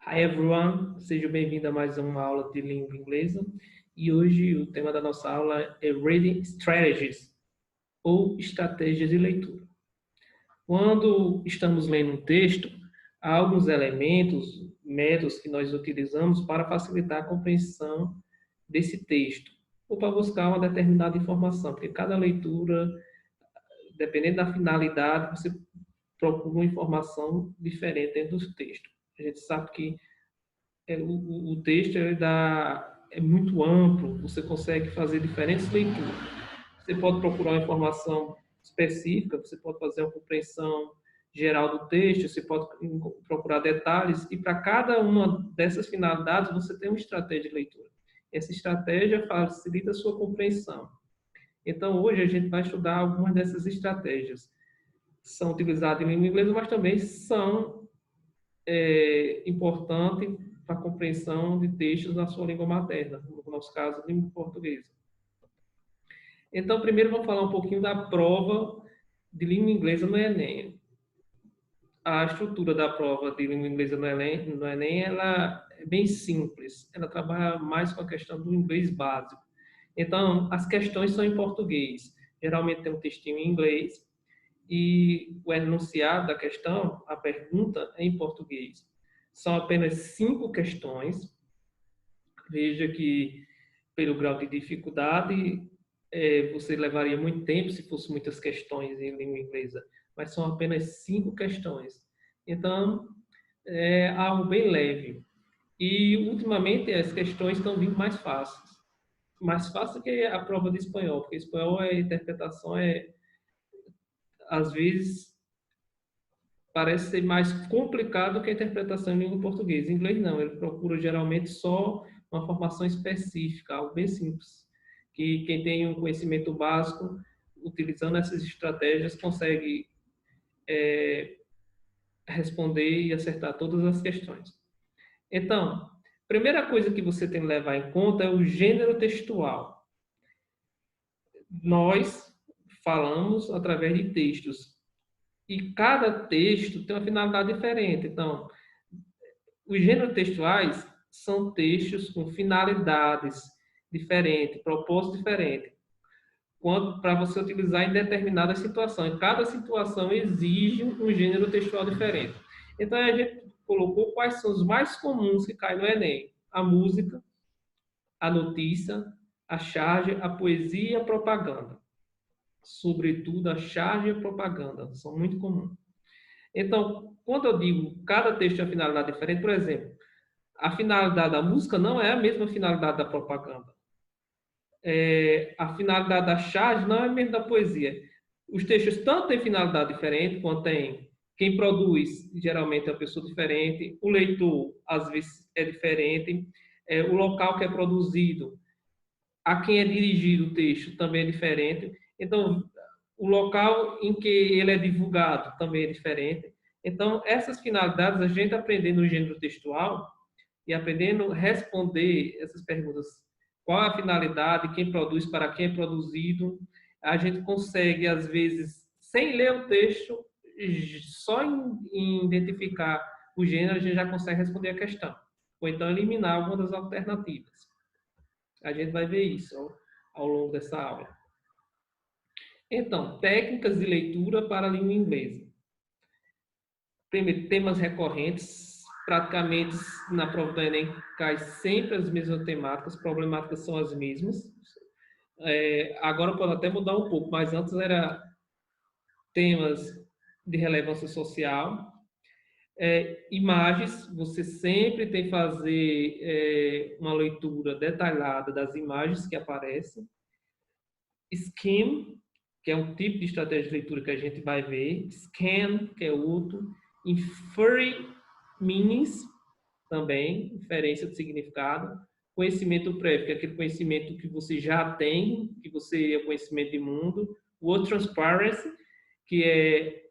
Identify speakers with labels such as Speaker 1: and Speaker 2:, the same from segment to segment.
Speaker 1: Hi everyone, seja bem-vindo a mais uma aula de língua inglesa. E hoje o tema da nossa aula é Reading Strategies, ou estratégias de leitura. Quando estamos lendo um texto, há alguns elementos, métodos que nós utilizamos para facilitar a compreensão desse texto, ou para buscar uma determinada informação, porque cada leitura, dependendo da finalidade, você procura uma informação diferente dentro do texto. A gente sabe que o texto é muito amplo, você consegue fazer diferentes leituras. Você pode procurar uma informação específica, você pode fazer uma compreensão geral do texto, você pode procurar detalhes, e para cada uma dessas finalidades você tem uma estratégia de leitura. Essa estratégia facilita a sua compreensão. Então, hoje a gente vai estudar algumas dessas estratégias. São utilizadas em língua inglesa, mas também são importante para a compreensão de textos na sua língua materna, no nosso caso, língua portuguesa. Então, primeiro vamos falar um pouquinho da prova de língua inglesa no Enem. A estrutura da prova de língua inglesa no Enem ela é bem simples. Ela trabalha mais com a questão do inglês básico. Então, as questões são em português. Geralmente tem um textinho em inglês e o enunciado da questão, a pergunta, é em português. São apenas 5 questões. Veja que, pelo grau de dificuldade, você levaria muito tempo se fosse muitas questões em língua inglesa, mas são apenas 5 questões. Então, é algo bem leve. E, ultimamente, as questões estão vindo mais fáceis. Mais fácil que a prova de espanhol, porque espanhol a interpretação às vezes, parece ser mais complicado que a interpretação em língua portuguesa. Em inglês, não. Ele procura, geralmente, só uma formação específica, algo bem simples. Que quem tem um conhecimento básico, utilizando essas estratégias, consegue responder e acertar todas as questões. Então, primeira coisa que você tem que levar em conta é o gênero textual. Nós falamos através de textos. E cada texto tem uma finalidade diferente. Então, os gêneros textuais são textos com finalidades diferentes, propósitos diferentes, para você utilizar em determinadas situações. Cada situação exige um gênero textual diferente. Então, a gente colocou quais são os mais comuns que caem no Enem. A música, a notícia, a charge, a poesia e a propaganda. Sobretudo, a charge e a propaganda são muito comuns. Então, quando eu digo cada texto tem uma finalidade diferente, por exemplo, a finalidade da música não é a mesma finalidade da propaganda. A finalidade da charge não é a mesma da poesia. Os textos tanto têm finalidade diferente, quanto tem quem produz, geralmente é uma pessoa diferente, o leitor, às vezes, é diferente, o local que é produzido, a quem é dirigido o texto também é diferente. Então, o local em que ele é divulgado também é diferente. Então, essas finalidades, a gente aprendendo no gênero textual e aprendendo a responder essas perguntas, qual a finalidade, quem produz, para quem é produzido, a gente consegue, às vezes, sem ler o texto, só em identificar o gênero, a gente já consegue responder a questão. Ou então eliminar alguma das alternativas. A gente vai ver isso ao longo dessa aula. Então, técnicas de leitura para a língua inglesa. Primeiro, temas recorrentes. Praticamente, na prova do Enem, cai sempre as mesmas temáticas, problemáticas são as mesmas. Agora pode até mudar um pouco, mas antes era temas de relevância social. Imagens, você sempre tem que fazer uma leitura detalhada das imagens que aparecem. Scheme, que é um tipo de estratégia de leitura que a gente vai ver. Scan, que é outro. Inferring meanings, também, inferência de significado. Conhecimento prévio, que é aquele conhecimento que você já tem, que você é conhecimento de mundo. Word transparency, que é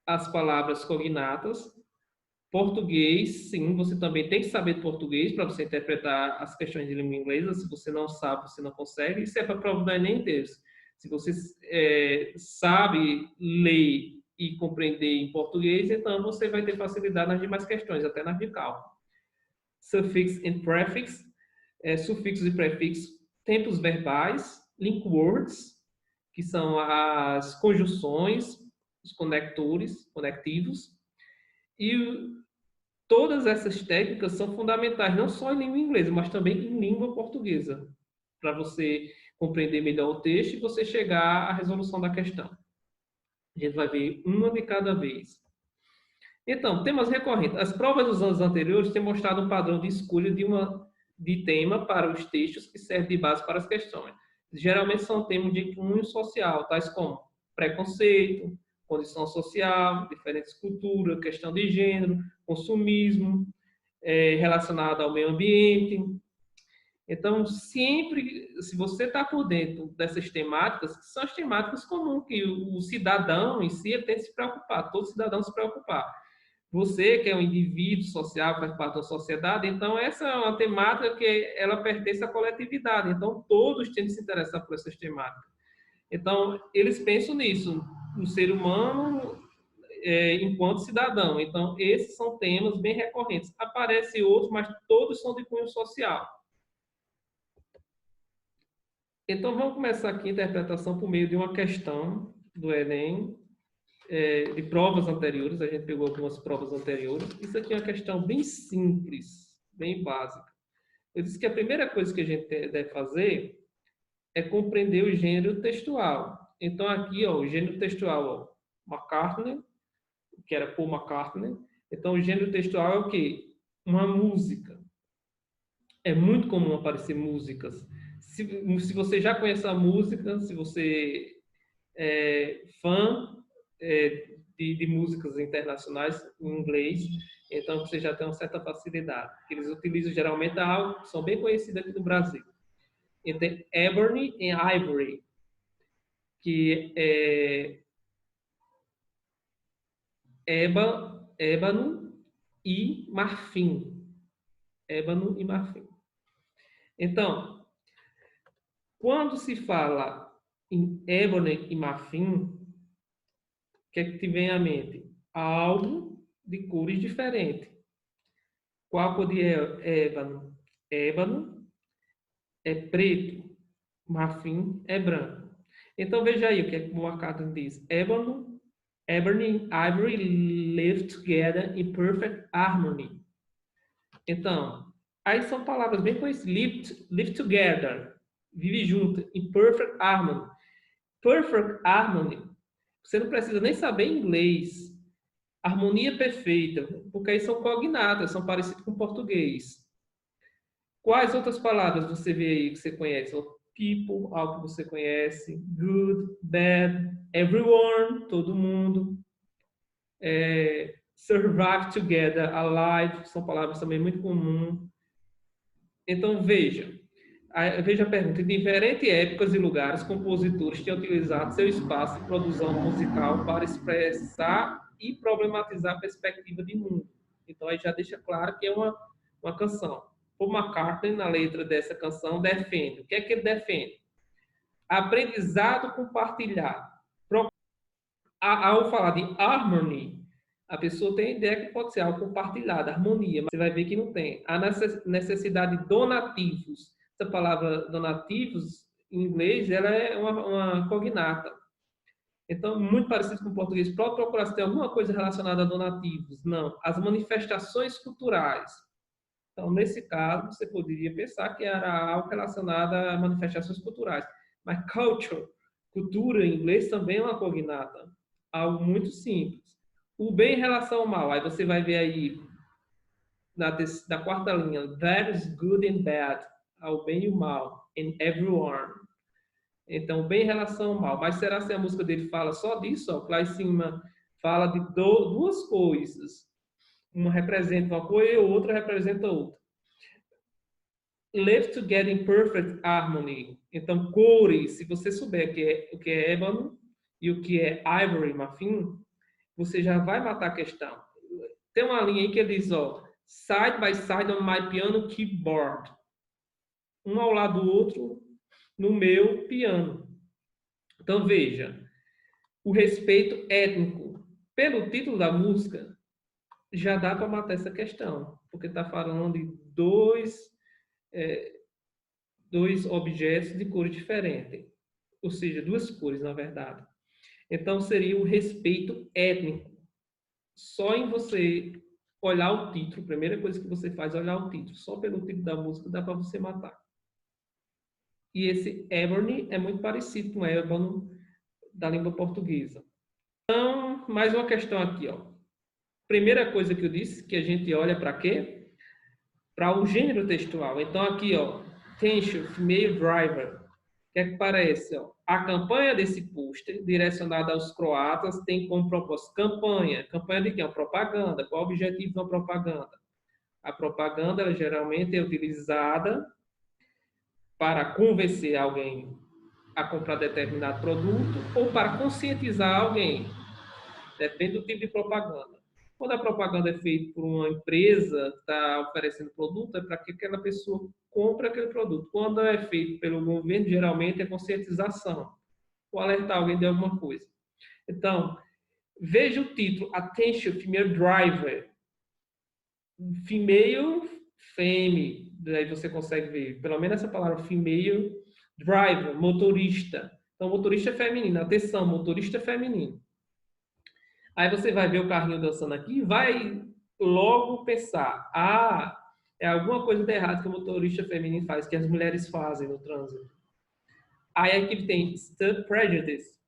Speaker 1: as palavras cognatas. Português, sim, você também tem que saber português para você interpretar as questões de língua inglesa. Se você não sabe, você não consegue. Isso é para a prova do Enem mesmo. Se você sabe ler e compreender em português, então você vai ter facilidade nas demais questões, até nas de cálculo. suffix and prefix, sufixos e prefixos, tempos verbais, link words, que são as conjunções, os conectores, conectivos, e todas essas técnicas são fundamentais, não só em língua inglesa, mas também em língua portuguesa, para você compreender melhor o texto e você chegar à resolução da questão. A gente vai ver uma de cada vez. Então, temas recorrentes. As provas dos anos anteriores têm mostrado um padrão de escolha de tema para os textos que serve de base para as questões. Geralmente são temas de cunho social, tais como preconceito, condição social, diferentes culturas, questão de gênero, consumismo, relacionado ao meio ambiente. Então, sempre, se você está por dentro dessas temáticas, que são as temáticas comuns, que o cidadão em si tem que se preocupar, todo cidadão se preocupar. Você, que é um indivíduo social, faz parte da sociedade, então essa é uma temática que ela pertence à coletividade, então todos têm que se interessar por essas temáticas. Então, eles pensam nisso, no ser humano enquanto cidadão. Então, esses são temas bem recorrentes. Aparecem outros, mas todos são de cunho social. Então, vamos começar aqui a interpretação por meio de uma questão do Enem, de provas anteriores. A gente pegou algumas provas anteriores. Isso aqui é uma questão bem simples, bem básica. Eu disse que a primeira coisa que a gente deve fazer é compreender o gênero textual. Então, aqui, ó, o gênero textual, ó, McCartney, que era Paul McCartney. Então, o gênero textual é o quê? Uma música. É muito comum aparecer músicas. Se você já conhece a música, se você é fã de músicas internacionais em inglês, então você já tem uma certa facilidade. Eles utilizam geralmente algo que são bem conhecidos aqui no Brasil. Então, Ebony e Ivory, que é ébano e marfim. Ébano e marfim. Então, quando se fala em ébano e marfim, o que é que te vem à mente? Algo de cores diferentes. Qual a cor de ébano? Ébano é preto, marfim é branco. Então, veja aí o que o McCartney diz. Ebony and ivory live together in perfect harmony. Então, aí são palavras bem conhecidas. Live together. Vive junto. In perfect harmony. Perfect harmony. Você não precisa nem saber inglês. Harmonia perfeita. Porque aí são cognatas, são parecidas com português. Quais outras palavras você vê aí que você conhece? People, algo que você conhece. Good, bad, everyone, todo mundo. Survive together, alive, são palavras também muito comuns. Então, veja a pergunta. Em diferentes épocas e lugares, compositores têm utilizado seu espaço de produção musical para expressar e problematizar a perspectiva de mundo. Então, aí já deixa claro que é uma canção. Paul McCartney, na letra dessa canção, defende. O que é que ele defende? Aprendizado compartilhado. Ao falar de harmony, a pessoa tem a ideia que pode ser algo compartilhado, harmonia, mas você vai ver que não tem. A necessidade de donativos. Essa palavra donativos, em inglês, ela é uma cognata. Então, muito parecido com o português. Pode procurar se tem alguma coisa relacionada a donativos. Não. As manifestações culturais. Então, nesse caso, você poderia pensar que era algo relacionado a manifestações culturais. Mas culture, cultura em inglês, também é uma cognata. Algo muito simples. O bem em relação ao mal. Aí você vai ver aí, da quarta linha, there is good and bad. Ao bem e o mal. In everyone. Então, bem em relação ao mal. Mas será que a música dele fala só disso? Ó? Lá em cima fala de duas coisas. Uma representa uma coisa e outra representa outra. Live together in perfect harmony. Então, cores, se você souber o que é ébano e o que é ivory, marfim, você já vai matar a questão. Tem uma linha aí que ele diz, ó, side by side on my piano keyboard. Um ao lado do outro no meu piano. Então, veja, o respeito étnico. Pelo título da música, já dá para matar essa questão, porque está falando de dois objetos de cores diferentes, ou seja, duas cores, na verdade. Então, seria o respeito étnico. Só em você olhar o título, a primeira coisa que você faz é olhar o título. Só pelo título da música dá para você matar. E esse Ebony é muito parecido com o ébano da língua portuguesa. Então, mais uma questão aqui, ó. Primeira coisa que eu disse, que a gente olha para quê? Para o gênero textual. Então, aqui, ó, Tension, Female Driver. O que é que parece? Ó? A campanha desse pôster, direcionada aos croatas, tem como propósito campanha. Campanha de quê? Uma propaganda. Qual o objetivo de uma propaganda? A propaganda, ela geralmente é utilizada para convencer alguém a comprar determinado produto ou para conscientizar alguém. Depende do tipo de propaganda. Quando a propaganda é feita por uma empresa que está oferecendo produto, é para que aquela pessoa compre aquele produto. Quando é feito pelo governo, geralmente é conscientização, ou alertar alguém de alguma coisa. Então, veja o título, Attention Female Driver. Female, fêmea, daí você consegue ver, pelo menos essa palavra female, driver, motorista. Então, motorista é feminino, atenção, motorista é feminino. Aí você vai ver o carrinho dançando aqui e vai logo pensar, é alguma coisa de errado que o motorista feminino faz, que as mulheres fazem no trânsito. Aí aqui tem stop prejudice.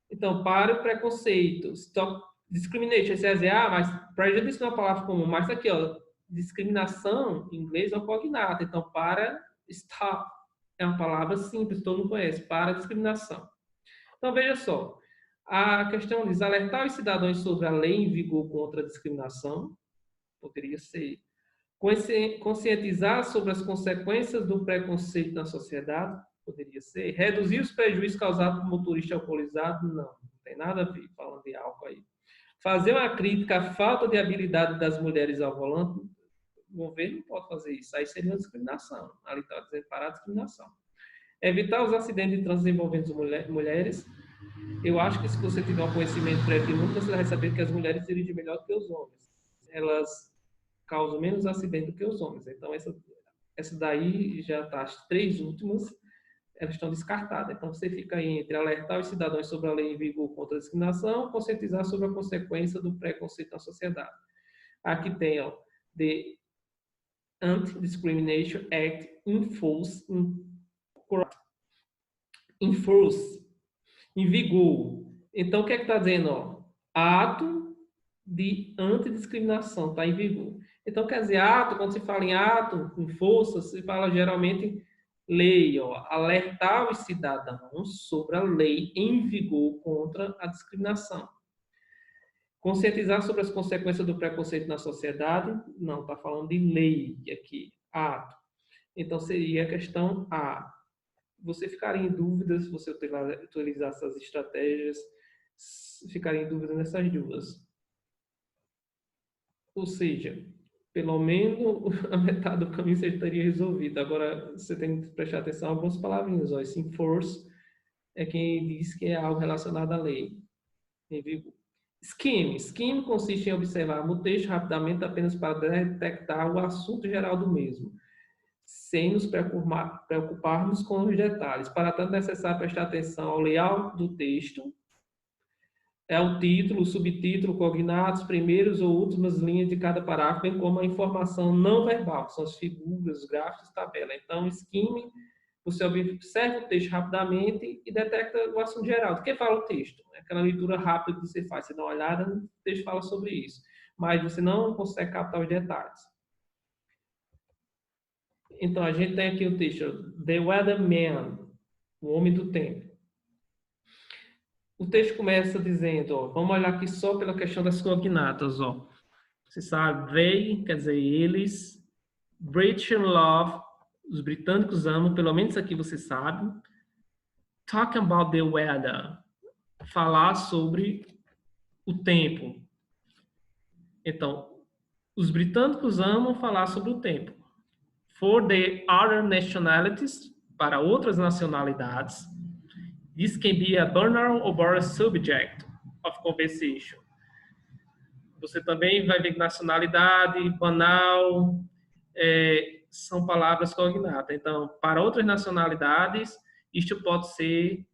Speaker 1: Então, para o preconceito, stop discrimination. Você vai dizer, mas prejudice não é uma palavra comum, mas aqui, ó, discriminação, em inglês, é um cognata. Então, para stop é uma palavra simples, todo mundo conhece, para discriminação. Então, veja só, a questão diz alertar os cidadãos sobre a lei em vigor contra a discriminação, poderia ser. Conscientizar sobre as consequências do preconceito na sociedade, poderia ser. Reduzir os prejuízos causados por motorista alcoolizado, não tem nada a ver falando de álcool aí. Fazer uma crítica à falta de habilidade das mulheres ao volante, o governo não pode fazer isso, aí seria uma discriminação. Ali está dizendo para a discriminação. Evitar os acidentes de trânsito envolvendo mulheres. Eu acho que se você tiver um conhecimento prévio, você vai saber que as mulheres dirigem melhor do que os homens. Elas causam menos acidentes do que os homens. Então, essa daí já está, as três últimas, elas estão descartadas. Então, você fica aí entre alertar os cidadãos sobre a lei em vigor contra a discriminação, conscientizar sobre a consequência do preconceito na sociedade. Aqui tem, ó, The Anti-Discrimination Act enforce, em vigor. Então, o que é que está dizendo? Ó? Ato de antidiscriminação está em vigor. Então, quer dizer, ato, quando se fala em ato, em força, se fala geralmente lei, ó, alertar os cidadãos sobre a lei em vigor contra a discriminação. Conscientizar sobre as consequências do preconceito na sociedade, não, está falando de lei aqui, ato. Então, seria a questão A. Você ficaria em dúvida se você utilizar essas estratégias, ficaria em dúvida nessas duas. Ou seja, pelo menos a metade do caminho você estaria resolvido. Agora, você tem que prestar atenção a algumas palavrinhas. Ó. Esse enforce é quem diz que é algo relacionado à lei. Em vigor. Scheme. Scheme consiste em observar o texto rapidamente apenas para detectar o assunto geral do mesmo, sem nos preocuparmos com os detalhes. Para tanto, é necessário prestar atenção ao layout do texto, é o título, o subtítulo, cognatos, primeiros ou últimas linhas de cada parágrafo, bem como a informação não verbal, que são as figuras, os gráficos, tabela. Então, scheme, você observa o texto rapidamente e detecta o assunto geral. Do que fala o texto? É aquela leitura rápida que você faz, você dá uma olhada, o texto fala sobre isso. Mas você não consegue captar os detalhes. Então, a gente tem aqui o texto, The Weatherman, o homem do tempo. O texto começa dizendo, ó, vamos olhar aqui só pela questão das cognatas, ó. Você sabe, they, quer dizer, eles, British love, os britânicos amam, pelo menos aqui você sabe. Talk about the weather, falar sobre o tempo. Então, os britânicos amam falar sobre o tempo. For the other nationalities, para outras nacionalidades, this can be a banal or boring subject of conversation. você também vai ver que nacionalidade, banal, são palavras cognatas. Então, para outras nacionalidades, isto pode ser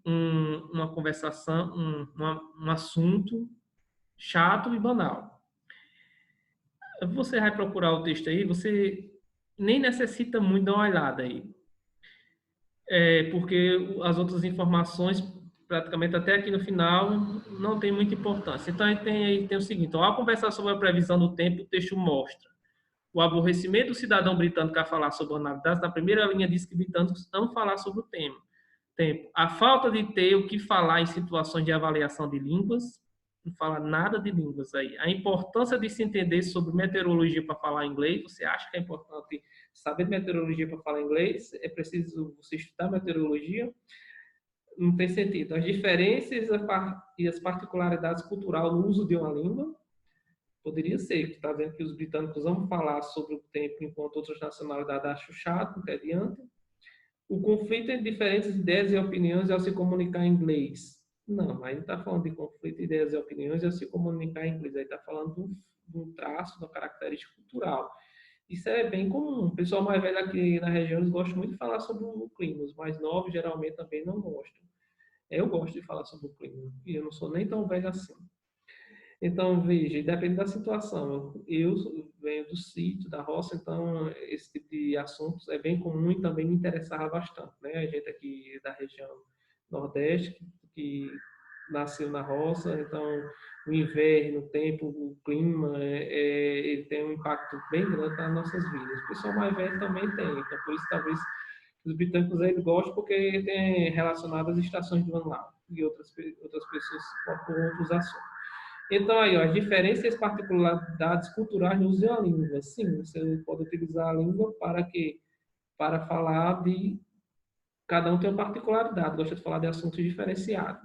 Speaker 1: uma conversação, um assunto chato e banal. Você vai procurar o texto aí, você nem necessita muito dar uma olhada aí. Porque as outras informações, praticamente até aqui no final, não tem muita importância. Então, tem o seguinte, ao conversar sobre a previsão do tempo, o texto mostra o aborrecimento do cidadão britânico a falar sobre banalidades. Na primeira linha diz que britânicos não falar sobre o tema. Tempo. A falta de ter o que falar em situações de avaliação de línguas, não fala nada de línguas aí. A importância de se entender sobre meteorologia para falar inglês, você acha que é importante saber meteorologia para falar inglês? É preciso você estudar meteorologia? Não tem sentido. As diferenças e as particularidades culturais no uso de uma língua, poderia ser, que está vendo que os britânicos vão falar sobre o tempo, enquanto outras nacionalidades acham chato, não adianta. O conflito entre diferentes ideias e opiniões ao se comunicar em inglês. Não, aí não está falando de conflito de ideias e opiniões ao se comunicar em inglês. Aí está falando de um traço, de uma característica cultural. Isso é bem comum. O pessoal mais velho aqui na região eles gostam muito de falar sobre o clima. Os mais novos geralmente também não gostam. Eu gosto de falar sobre o clima. E eu não sou nem tão velho assim. Então, veja, depende da situação. Eu venho do sítio, da roça, então esse tipo de assuntos é bem comum e também me interessava bastante, né? A gente aqui da região Nordeste, que nasceu na roça, então o inverno, o tempo, o clima, ele tem um impacto bem grande nas nossas vidas. O pessoal mais velho também tem, então por isso talvez os britânicos eles gostam porque tem relacionado às estações do ano lá e outras pessoas com outros assuntos. Então, aí, ó, as diferenças e as particularidades culturais no uso de uma língua. Sim, você pode utilizar a língua para quê? Para falar de... Cada um tem uma particularidade, gosta de falar de assuntos diferenciados.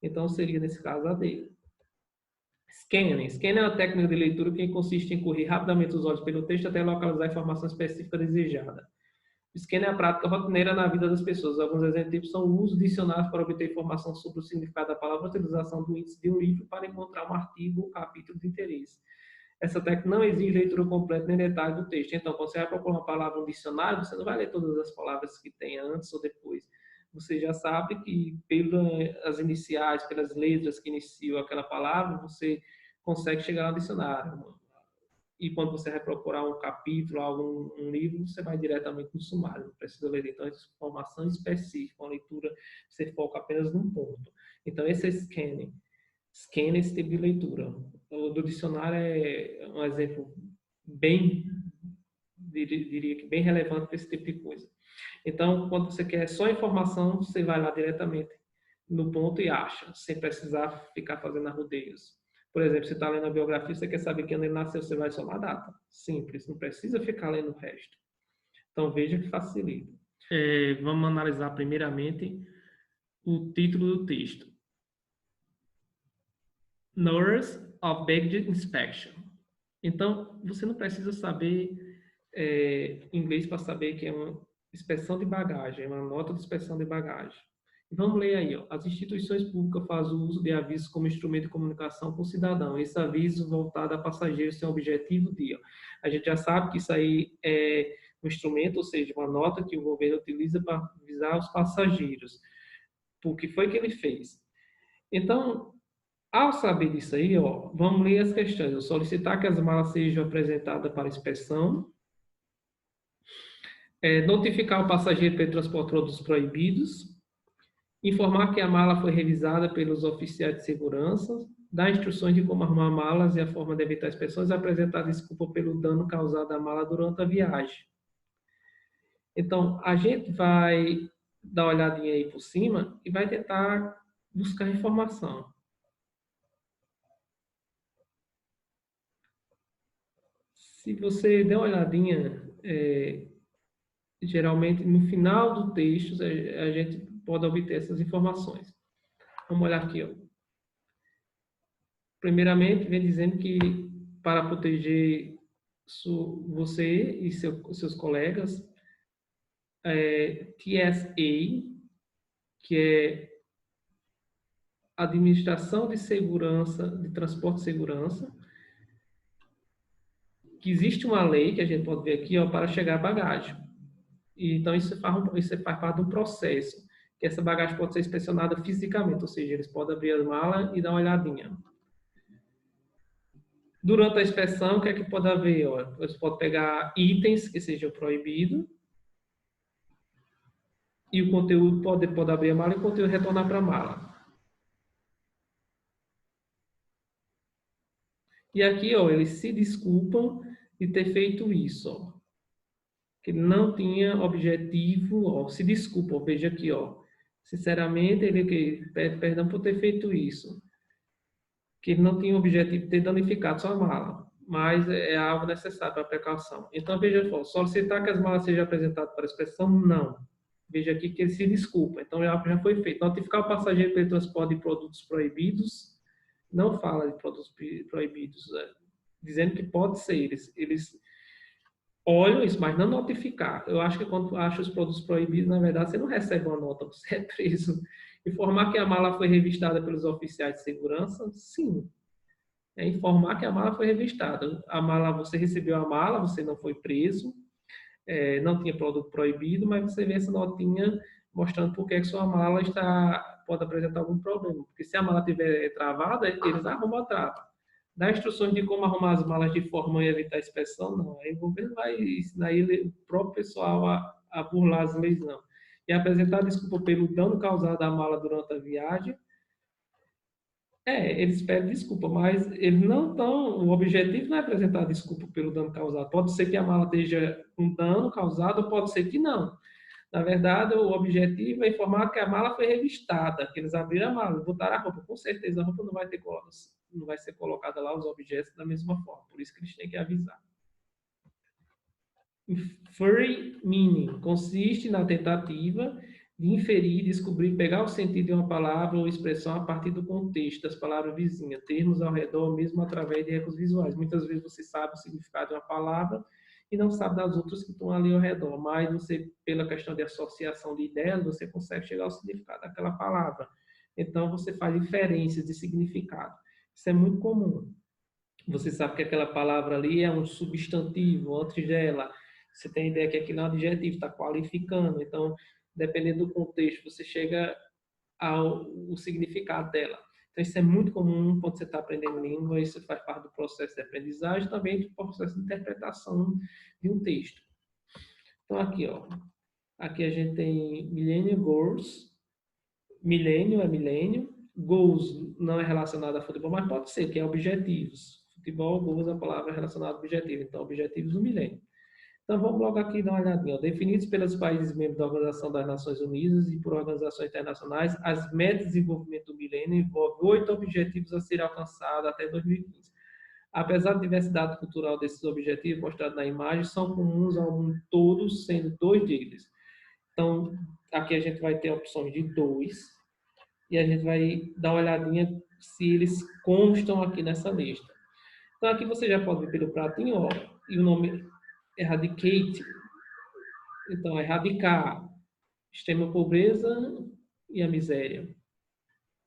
Speaker 1: Então, seria, nesse caso, a dele. Scanning. Scanning é uma técnica de leitura que consiste em correr rapidamente os olhos pelo texto até localizar a informação específica desejada. O scanner é a prática rotineira na vida das pessoas. Alguns exemplos são o uso de dicionários para obter informação sobre o significado da palavra, a utilização do índice de um livro para encontrar um artigo ou capítulo de interesse. Essa técnica não exige leitura completa nem detalhe do texto. Então, quando você vai procurar uma palavra no dicionário, você não vai ler todas as palavras que tem antes ou depois. Você já sabe que pelas iniciais, pelas letras que iniciam aquela palavra, você consegue chegar no dicionário. E quando você vai procurar um capítulo, um livro, você vai diretamente no sumário, não precisa ler. Então, essa informação específica, uma leitura, você foca apenas num ponto. Então, esse é scanning. Scanning é esse tipo de leitura. O do dicionário é um exemplo bem, diria que bem relevante para esse tipo de coisa. Então, quando você quer só informação, você vai lá diretamente no ponto e acha, sem precisar ficar fazendo arrudeios. Por exemplo, você está lendo a biografia, você quer saber quando ele nasceu, você vai somar a data. Simples, não precisa ficar lendo o resto. Então, veja que facilita. Vamos analisar primeiramente o título do texto. Nurse of Baggage Inspection. Então, você não precisa saber inglês para saber que é uma inspeção de bagagem, é uma nota de inspeção de bagagem. Vamos ler aí, ó. As instituições públicas fazem o uso de avisos como instrumento de comunicação com o cidadão. Esse aviso voltado a passageiros tem o objetivo de... Ó, a gente já sabe que isso aí é um instrumento, ou seja, uma nota que o governo utiliza para avisar os passageiros. Por que foi que ele fez? Então, ao saber disso aí, ó, vamos ler as questões. Eu solicitar que as malas sejam apresentadas para inspeção. Notificar o passageiro que ele transporta produtos proibidos. Informar que a mala foi revisada pelos oficiais de segurança, dar instruções de como arrumar malas e a forma de evitar inspeções, apresentar desculpa pelo dano causado à mala durante a viagem. Então, a gente vai dar uma olhadinha aí por cima e vai tentar buscar informação. Se você der uma olhadinha, geralmente no final do texto, a gente pode obter essas informações. Vamos olhar aqui, ó. Primeiramente, vem dizendo que para proteger você e seus colegas, TSA, que é Administração de Segurança, de Transporte e Segurança, que existe uma lei, que a gente pode ver aqui, ó, para chegar à bagagem. E, então, isso faz parte de um processo, que essa bagagem pode ser inspecionada fisicamente, ou seja, eles podem abrir a mala e dar uma olhadinha. Durante a inspeção, o que é que pode haver? Ó? Você pode pegar itens que sejam proibidos, e o conteúdo pode abrir a mala e o conteúdo retornar para a mala. E aqui, ó, eles se desculpam de ter feito isso, ó. Que ele não tinha objetivo, ó, se desculpa, veja aqui, ó. Sinceramente, ele que pede perdão por ter feito isso. Que ele não tinha o objetivo de ter danificado sua mala, mas é algo necessário para a precaução. Então, veja só, solicitar que as malas sejam apresentadas para inspeção, não. Veja aqui que ele se desculpa. Então, já foi feito. Notificar o passageiro pelo transporte de produtos proibidos, não fala de produtos proibidos, dizendo que pode ser. Eles olham isso, mas não notificar. Eu acho que quando acha os produtos proibidos, na verdade, você não recebe uma nota, você é preso. Informar que a mala foi revistada pelos oficiais de segurança, sim. É informar que a mala foi revistada. A mala, você recebeu a mala, você não foi preso, não tinha produto proibido, mas você vê essa notinha mostrando por que sua mala pode apresentar algum problema. Porque se a mala estiver travada, eles arrumam a trava. Dá instruções de como arrumar as malas de forma a evitar a inspeção, não. Aí o governo vai ensinar ele, o próprio pessoal a burlar as leis, não. E apresentar desculpa pelo dano causado à mala durante a viagem. Eles pedem desculpa, mas eles não estão. O objetivo não é apresentar desculpa pelo dano causado. Pode ser que a mala esteja com dano causado, ou pode ser que não. Na verdade, o objetivo é informar que a mala foi revistada, que eles abriram a mala, botaram a roupa. Com certeza, a roupa não vai ser colocada lá, os objetos da mesma forma. Por isso que eles têm que avisar. Inferring meaning consiste na tentativa de inferir, descobrir, pegar o sentido de uma palavra ou expressão a partir do contexto das palavras vizinhas, termos ao redor, mesmo através de recursos visuais. Muitas vezes você sabe o significado de uma palavra e não sabe das outras que estão ali ao redor, mas você, pela questão de associação de ideias, você consegue chegar ao significado daquela palavra. Então, você faz inferências de significado. Isso é muito comum. Você sabe que aquela palavra ali é um substantivo, antes dela. Você tem ideia que aquilo é um adjetivo, está qualificando. Então, dependendo do contexto, você chega ao significado dela. Então, isso é muito comum quando você está aprendendo língua, isso faz parte do processo de aprendizagem, também do processo de interpretação de um texto. Então, aqui, ó. Aqui a gente tem Millennium Goals. Milênio é milênio. Goals não é relacionado a futebol, mas pode ser, que é objetivos. Futebol, goals é a palavra relacionada a objetivo. Então, objetivos do milênio. Então, vamos logo aqui dar uma olhadinha. Ó. Definidos pelos países membros da Organização das Nações Unidas e por organizações internacionais, as metas de desenvolvimento do milênio envolvem 8 objetivos a serem alcançados até 2015. Apesar da diversidade cultural desses objetivos mostrados na imagem, são comuns ao mundo todo, sendo 2 deles. Então, aqui a gente vai ter opções de 2 e a gente vai dar uma olhadinha se eles constam aqui nessa lista. Então, aqui você já pode ver pelo pratinho, ó, e o nome Eradicate. Então, erradicar, extrema pobreza e a miséria.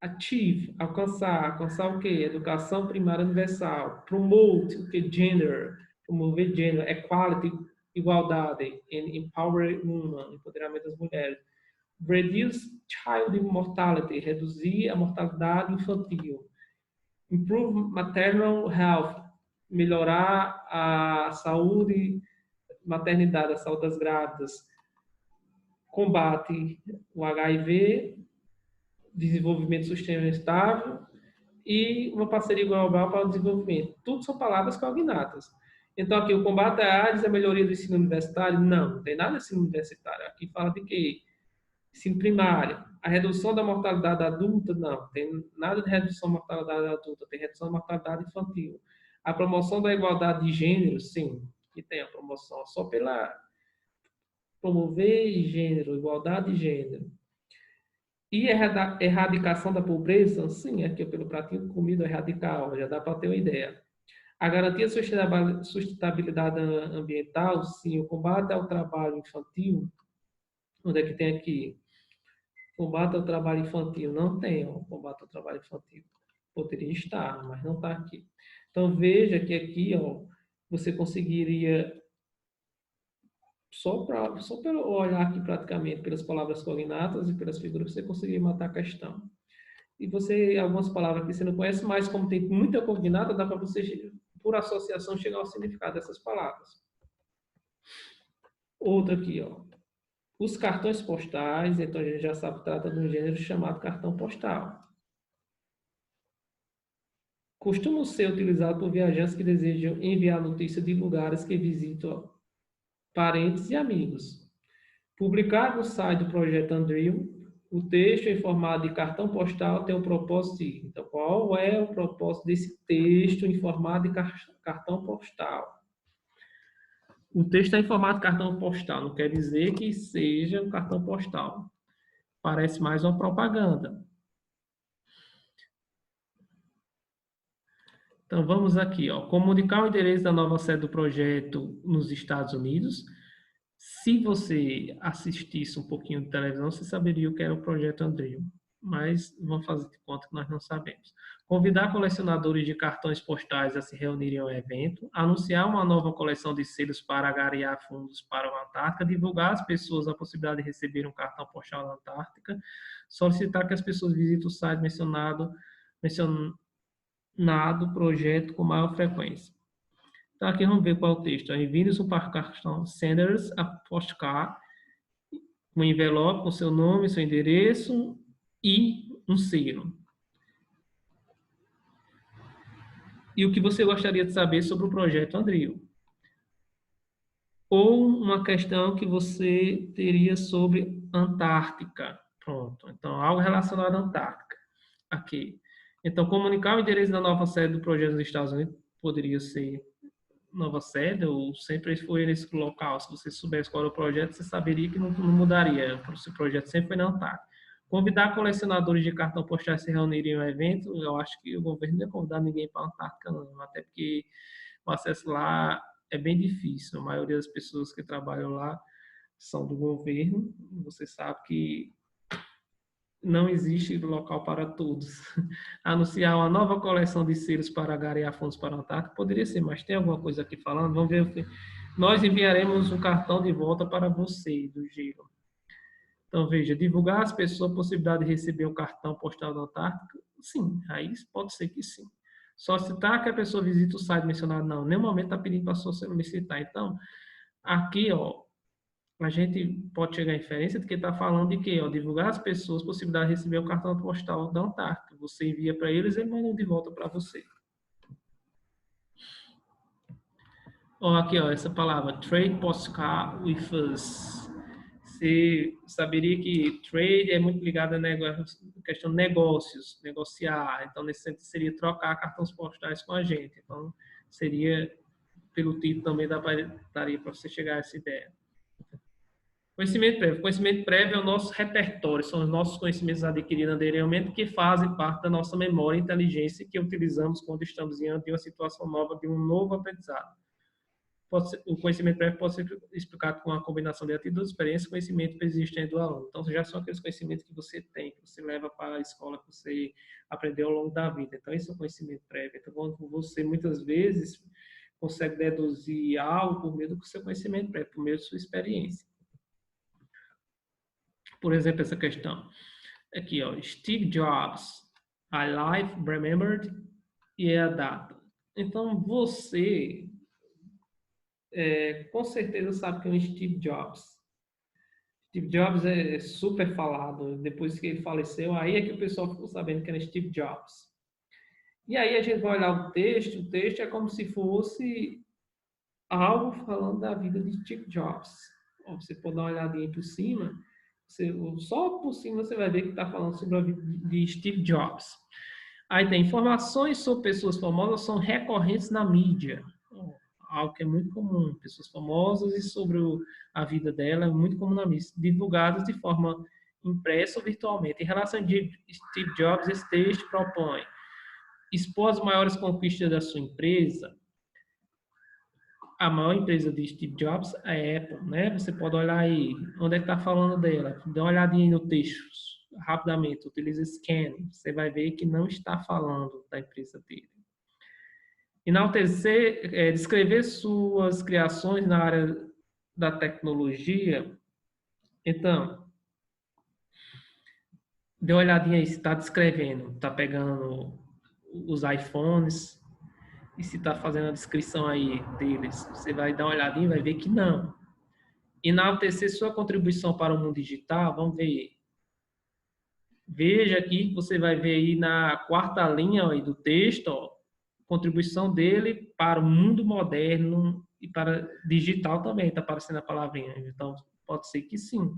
Speaker 1: Achieve, alcançar o quê? Educação primária universal. Promote, o quê? Gender, promover gênero. Equality, igualdade. And empower women, empoderamento das mulheres. Reduce child mortality, reduzir a mortalidade infantil. Improve maternal health, melhorar a saúde, maternidade, a saúde das grávidas. Combate o HIV, desenvolvimento sustentável e uma parceria global para o desenvolvimento. Tudo são palavras cognatas. Então, aqui, o combate à AIDS, a melhoria do ensino universitário? Não tem nada de ensino universitário. Aqui fala de quê? Ensino primário. A redução da mortalidade adulta? Não. Tem nada de redução da mortalidade adulta. Tem redução da mortalidade infantil. A promoção da igualdade de gênero? Sim. Que tem a promoção. Só pela promover gênero, igualdade de gênero. E erradicação da pobreza? Sim, aqui pelo pratinho de comida radical, já dá para ter uma ideia. A garantia de sustentabilidade ambiental? Sim. O combate ao trabalho infantil? Onde é que tem aqui? Combate ao trabalho infantil? Não tem, ó, combate ao trabalho infantil. Poderia estar, mas não está aqui. Então, veja que aqui, ó, você conseguiria, só pelo olhar aqui praticamente, pelas palavras cognatas e pelas figuras, você conseguiria matar a questão. E você, algumas palavras que você não conhece, mas como tem muita cognata, dá para você, por associação, chegar ao significado dessas palavras. Outra aqui, ó. Os cartões postais, então a gente já sabe que trata de um gênero chamado cartão postal. Costumam ser utilizados por viajantes que desejam enviar notícias de lugares que visitam parentes e amigos. Publicado no site do Projeto Andrew, o texto em formato de cartão postal tem o propósito de... Então, qual é o propósito desse texto em formato de cartão postal? O texto é em formato de cartão postal, não quer dizer que seja um cartão postal. Parece mais uma propaganda. Então, vamos aqui, ó. Comunicar o endereço da nova sede do projeto nos Estados Unidos. Se você assistisse um pouquinho de televisão, você saberia o que era o Projeto Andrew. Mas vamos fazer de conta que nós não sabemos. Convidar colecionadores de cartões postais a se reunirem ao evento. Anunciar uma nova coleção de selos para angariar fundos para a Antártica. Divulgar às pessoas a possibilidade de receber um cartão postal na Antártica. Solicitar que as pessoas visitem o site mencionado projeto com maior frequência. Então, aqui vamos ver qual é o texto. Envie-nos um cartão Senders a postcard, um envelope com seu nome, seu endereço e um selo. E o que você gostaria de saber sobre o projeto Andrew? Ou uma questão que você teria sobre Antártica. Pronto. Então, algo relacionado à Antártica. Aqui. Então, comunicar o endereço da nova sede do projeto dos Estados Unidos poderia ser nova sede, ou sempre foi nesse local. Se você soubesse qual era o projeto, você saberia que não mudaria. O projeto sempre foi na Antártica. Convidar colecionadores de cartão postal a se reunirem em um evento, eu acho que o governo não ia convidar ninguém para a Antártica, não. Até porque o acesso lá é bem difícil. A maioria das pessoas que trabalham lá são do governo. Você sabe que não existe local para todos. Anunciar uma nova coleção de selos para angariar fundos para o Antártica poderia ser, mas tem alguma coisa aqui falando? Vamos ver o que. Nós enviaremos um cartão de volta para você, do Giro. Então, veja, divulgar às pessoas a possibilidade de receber um cartão postal da Antártica? Sim, aí pode ser que sim. Solicitar que a pessoa visite o site mencionado? Não, em nenhum momento está pedindo para solicitar. Então, aqui, ó, a gente pode chegar à inferência de que está falando de quê? Ó, divulgar às pessoas a possibilidade de receber o cartão postal da Antártica. Você envia para eles e eles mandam de volta para você. Ó, aqui, ó, essa palavra, trade postcard with us. Você saberia que trade é muito ligado à questão de negócios, negociar. Então, nesse sentido, seria trocar cartões postais com a gente. Então, seria, pelo título também, daria para você chegar a essa ideia. Conhecimento prévio. Conhecimento prévio é o nosso repertório, são os nossos conhecimentos adquiridos anteriormente que fazem parte da nossa memória e inteligência que utilizamos quando estamos diante de uma situação nova, de um novo aprendizado. O conhecimento prévio pode ser explicado com uma combinação de atitudes, experiência e conhecimento persistente do aluno. Então, já são aqueles conhecimentos que você tem, que você leva para a escola, que você aprendeu ao longo da vida. Então, esse é o conhecimento prévio. Então, quando você, muitas vezes, consegue deduzir algo por meio do seu conhecimento prévio, por meio da sua experiência. Por exemplo, essa questão. Aqui, ó, Steve Jobs, a life remembered e é a data. Então, você com certeza sabe que é o Steve Jobs. Steve Jobs é super falado. Depois que ele faleceu, aí é que o pessoal ficou sabendo que era Steve Jobs. E aí a gente vai olhar o texto é como se fosse algo falando da vida de Steve Jobs. Você pode dar uma olhadinha por cima, só por cima você vai ver que está falando sobre a vida de Steve Jobs. Aí tem informações sobre pessoas famosas são recorrentes na mídia. Algo que é muito comum. Pessoas famosas e sobre a vida dela é muito comum na mídia. Divulgadas de forma impressa ou virtualmente. Em relação a Steve Jobs, esse texto propõe expor as maiores conquistas da sua empresa. A maior empresa de Steve Jobs é a Apple, né? Você pode olhar aí, onde é que está falando dela. Dá uma olhadinha no texto, rapidamente, utiliza scan. Você vai ver que não está falando da empresa dele. Enaltecer, descrever suas criações na área da tecnologia. Então, dê uma olhadinha aí se está descrevendo, está pegando os iPhones e se está fazendo a descrição aí deles. Você vai dar uma olhadinha e vai ver que não. Enaltecer sua contribuição para o mundo digital, vamos ver. Veja aqui que você vai ver aí na quarta linha aí do texto, ó, contribuição dele para o mundo moderno e para digital também, está aparecendo a palavrinha. Então, pode ser que sim.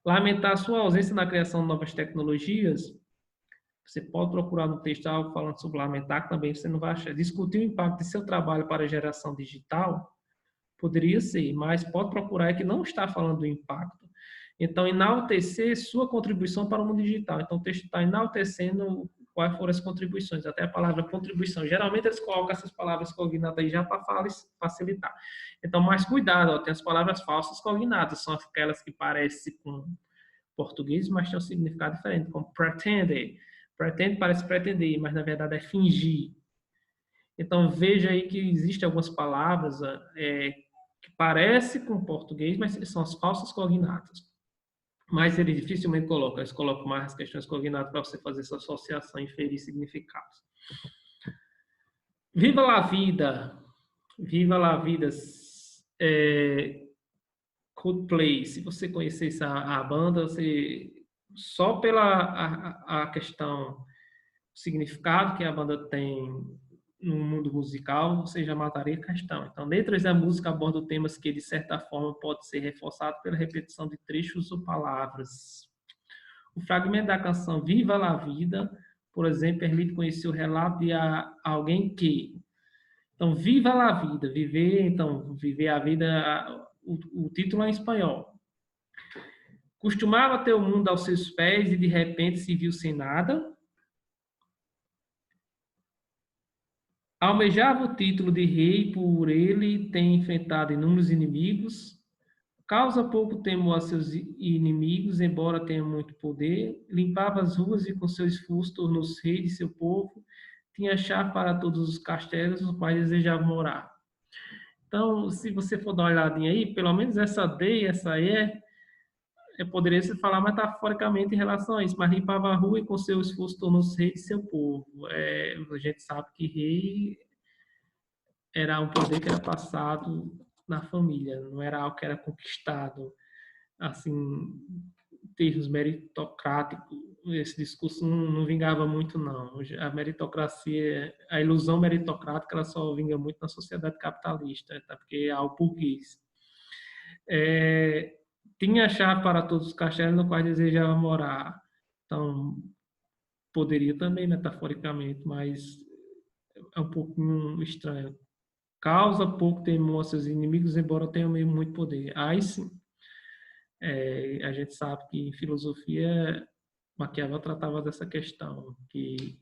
Speaker 1: Lamentar sua ausência na criação de novas tecnologias, você pode procurar no texto algo falando sobre lamentar, que também você não vai achar. Discutir o impacto de seu trabalho para a geração digital, poderia ser, mas pode procurar que não está falando do impacto. Então, enaltecer sua contribuição para o mundo digital. Então, o texto está enaltecendo quais foram as contribuições, até a palavra contribuição. Geralmente, eles colocam essas palavras cognatas aí já para facilitar. Então, mais cuidado, ó, tem as palavras falsas cognatas, são aquelas que parecem com português, mas tem um significado diferente, como pretender. Pretende parece pretender, mas na verdade é fingir. Então, veja aí que existem algumas palavras que parecem com português, mas são as falsas cognatas. Mas eles dificilmente colocam, eles colocam mais as questões cognatas para você fazer essa associação e inferir significados. Viva la vida! Viva la vida! Coldplay, se você conhecesse a banda, você, só pela a questão, o significado que a banda tem no mundo musical, você já mataria a questão. Então, letras da música abordam temas que, de certa forma, pode ser reforçado pela repetição de trechos ou palavras. O fragmento da canção Viva la Vida, por exemplo, permite conhecer o relato de alguém que... Então, viva la vida, viver, então, viver a vida, o título é em espanhol. Costumava ter o mundo aos seus pés e de repente se viu sem nada. Almejava o título de rei, por ele tem enfrentado inúmeros inimigos. Causa pouco temor a seus inimigos, embora tenha muito poder. Limpava as ruas e com seu esforço tornou-se rei de seu povo. Tinha chave para todos os castelos nos quais desejava morar. Então, se você for dar uma olhadinha aí, pelo menos essa D e essa E, poderia se falar metaforicamente em relação a isso, mas limpava a rua e com seu esforço tornou-se rei de seu povo. A gente sabe que rei era um poder que era passado na família, não era algo que era conquistado, assim, em termos meritocráticos. Esse discurso não vingava muito, não. A meritocracia, a ilusão meritocrática, ela só vinga muito na sociedade capitalista, tá? Porque é algo burguês. Tinha chave para todos os castelos no qual desejava morar. Então, poderia também, metaforicamente, mas é um pouquinho estranho. Causa pouco temor aos seus inimigos, embora tenham muito poder. Aí sim, a gente sabe que em filosofia, Maquiavel tratava dessa questão, que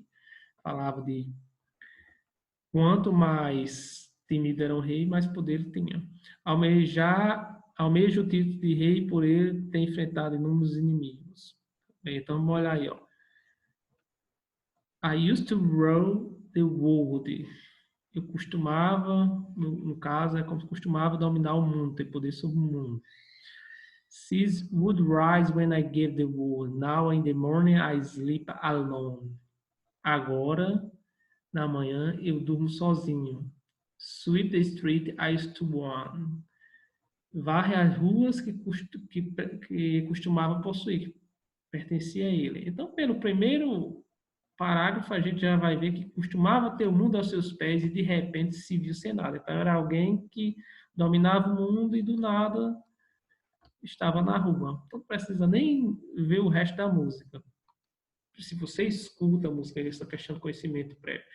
Speaker 1: falava de quanto mais temido era um rei, mais poder ele tinha. Almeja o título de rei por ele ter enfrentado inúmeros inimigos. Então, vamos olhar aí, ó. I used to rule the world. Eu costumava, no caso, é como costumava dominar o mundo, ter poder sobre o mundo. Seas would rise when I gave the word. Now in the morning I sleep alone. Agora, na manhã, eu durmo sozinho. Sweep the street I used to run. Varre as ruas que costumava possuir, que pertencia a ele. Então, pelo primeiro parágrafo, a gente já vai ver que costumava ter o mundo aos seus pés e de repente se viu sem nada. Então, era alguém que dominava o mundo e do nada estava na rua. Então, não precisa nem ver o resto da música. Se você escuta a música, essa questão de conhecimento prévio.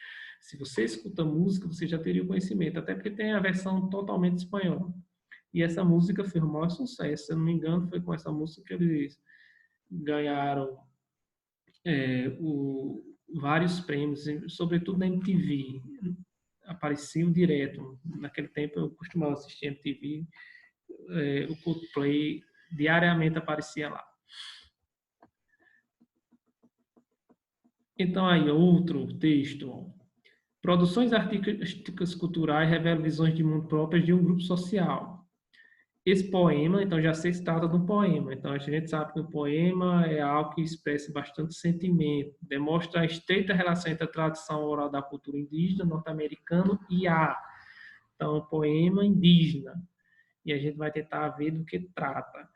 Speaker 1: Se você escuta a música, você já teria o conhecimento, até porque tem a versão totalmente espanhola. E essa música fez o maior sucesso. Se eu não me engano, foi com essa música que eles ganharam vários prêmios, sobretudo na MTV. Apareciam direto. Naquele tempo eu costumava assistir MTV. O Coldplay diariamente aparecia lá. Então, aí, outro texto. Produções artísticas culturais revelam visões de mundo próprias de um grupo social. Esse poema, então, já se trata de um poema. Então, a gente sabe que o poema é algo que expressa bastante sentimento, demonstra a estreita relação entre a tradição oral da cultura indígena norte-americana e a. Então, poema indígena. E a gente vai tentar ver do que trata.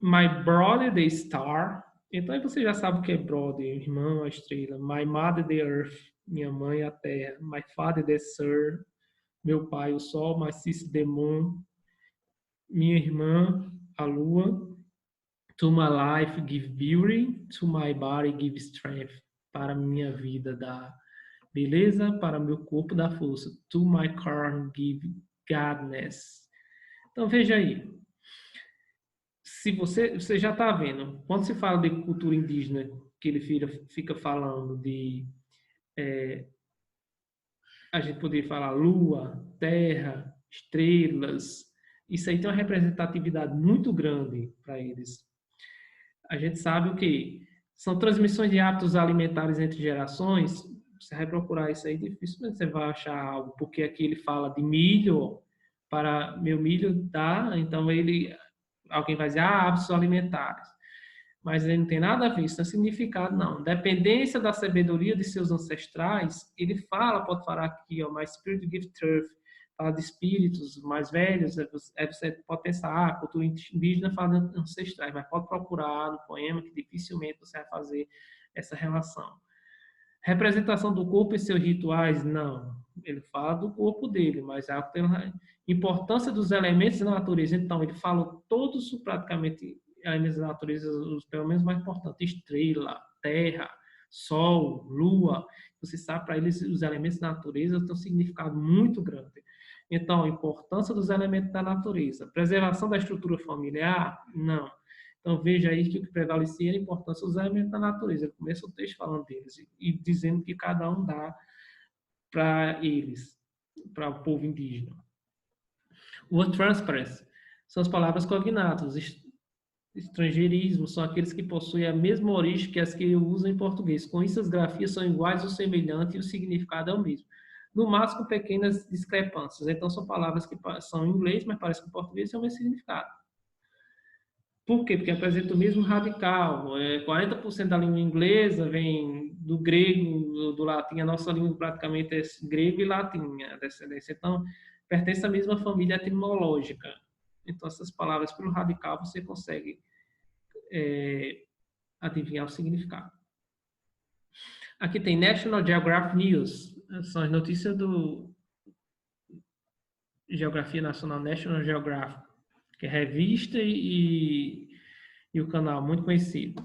Speaker 1: My brother, the star. Então, aí você já sabe o que é brother, irmão, a estrela. My mother, the earth. Minha mãe, a terra. My father, the sun. Meu pai, o sol. My sister, the moon. Minha irmã, a lua. To my life, give beauty. To my body, give strength. Para minha vida, dá beleza. Para meu corpo, dá força. To my car, give godness. Então, veja aí. Se você já está vendo, quando se fala de cultura indígena, que ele fica falando de, a gente poderia falar lua, terra, estrelas, isso aí tem uma representatividade muito grande para eles. A gente sabe o que são transmissões de hábitos alimentares entre gerações. Você vai procurar isso aí, dificilmente você vai achar algo, porque aqui ele fala de milho, para meu milho dá, então alguém vai dizer, hábitos alimentares. Mas ele não tem nada a ver, isso não é significado, não. Dependência da sabedoria de seus ancestrais, ele pode falar aqui, ó, my spirit give truth, fala de espíritos mais velhos, você pode pensar, a cultura indígena fala de ancestrais, mas pode procurar no poema que dificilmente você vai fazer essa relação. Representação do corpo e seus rituais, não. Ele fala do corpo dele, mas a importância dos elementos da natureza, então, ele fala todos praticamente elementos da natureza, os pelo menos mais importantes, estrela, terra, sol, lua. Você sabe, para eles, os elementos da natureza têm um significado muito grande. Então, a importância dos elementos da natureza. Preservação da estrutura familiar, não. Então, veja aí que o que prevalecia é a importância dos elementos da natureza. Ele começa o texto falando deles e dizendo que cada um dá para eles, para o povo indígena. O transparency são as palavras cognatas. Estrangeirismo são aqueles que possuem a mesma origem que as que usam em português. Com isso, as grafias são iguais ou semelhantes e o significado é o mesmo. No máximo, pequenas discrepâncias. Então, são palavras que são em inglês, mas parecem que em português têm o mesmo significado. Por quê? Porque apresenta o mesmo radical. 40% da língua inglesa vem do grego, do latim. A nossa língua praticamente é grego e latim, a descendência. Então, pertence à mesma família etimológica. Então, essas palavras, pelo radical, você consegue adivinhar o significado. Aqui tem National Geographic News. São as notícias do Geografia Nacional, National Geographic, que é revista e o canal, muito conhecido.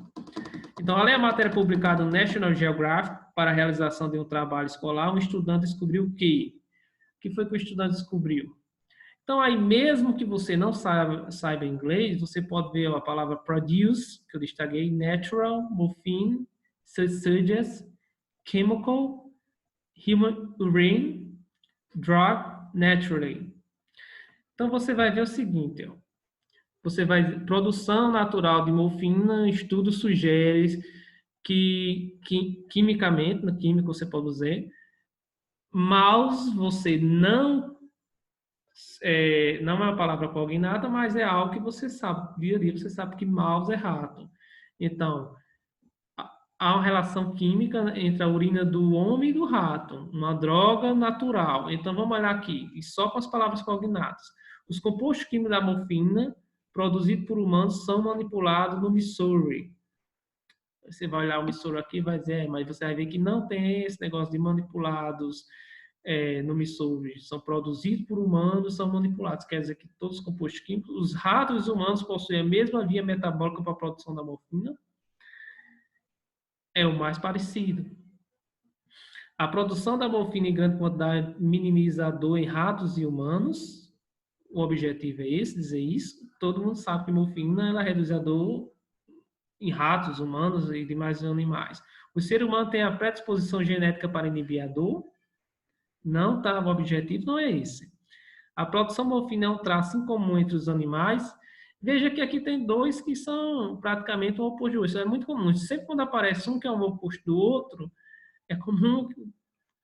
Speaker 1: Então, além da matéria publicada no National Geographic para a realização de um trabalho escolar, um estudante descobriu o quê? O que foi que o estudante descobriu? Então, aí mesmo que você não saiba inglês, você pode ver a palavra produce, que eu destaquei, natural, morphine, suggest, chemical, human urine, drug, naturally. Então, você vai ver o seguinte, ó. Você vai produção natural de morfina, estudo sugere que quimicamente, na química você pode dizer, mouse você não é uma palavra cognata, mas é algo que você sabe, dia a dia você sabe que mouse é rato. Então, há uma relação química entre a urina do homem e do rato, uma droga natural. Então, vamos olhar aqui, e só com as palavras cognatas. Os compostos químicos da morfina produzidos por humanos são manipulados no Missouri. Você vai olhar o Missouri aqui e vai dizer, mas você vai ver que não tem esse negócio de manipulados no Missouri. São produzidos por humanos, são manipulados. Quer dizer que todos os compostos químicos, os ratos e os humanos possuem a mesma via metabólica para a produção da morfina. É o mais parecido. A produção da morfina em grande quantidade minimiza a dor em ratos e humanos. O objetivo é esse, dizer isso. Todo mundo sabe que morfina ela reduz a dor em ratos, humanos e demais animais. O ser humano tem a predisposição genética para inibir a dor. Não tá, o objetivo não é esse. A produção morfina é um traço incomum entre os animais. Veja que aqui tem dois que são praticamente um oposto do outro. Isso é muito comum. Sempre quando aparece um que é um oposto do outro, é comum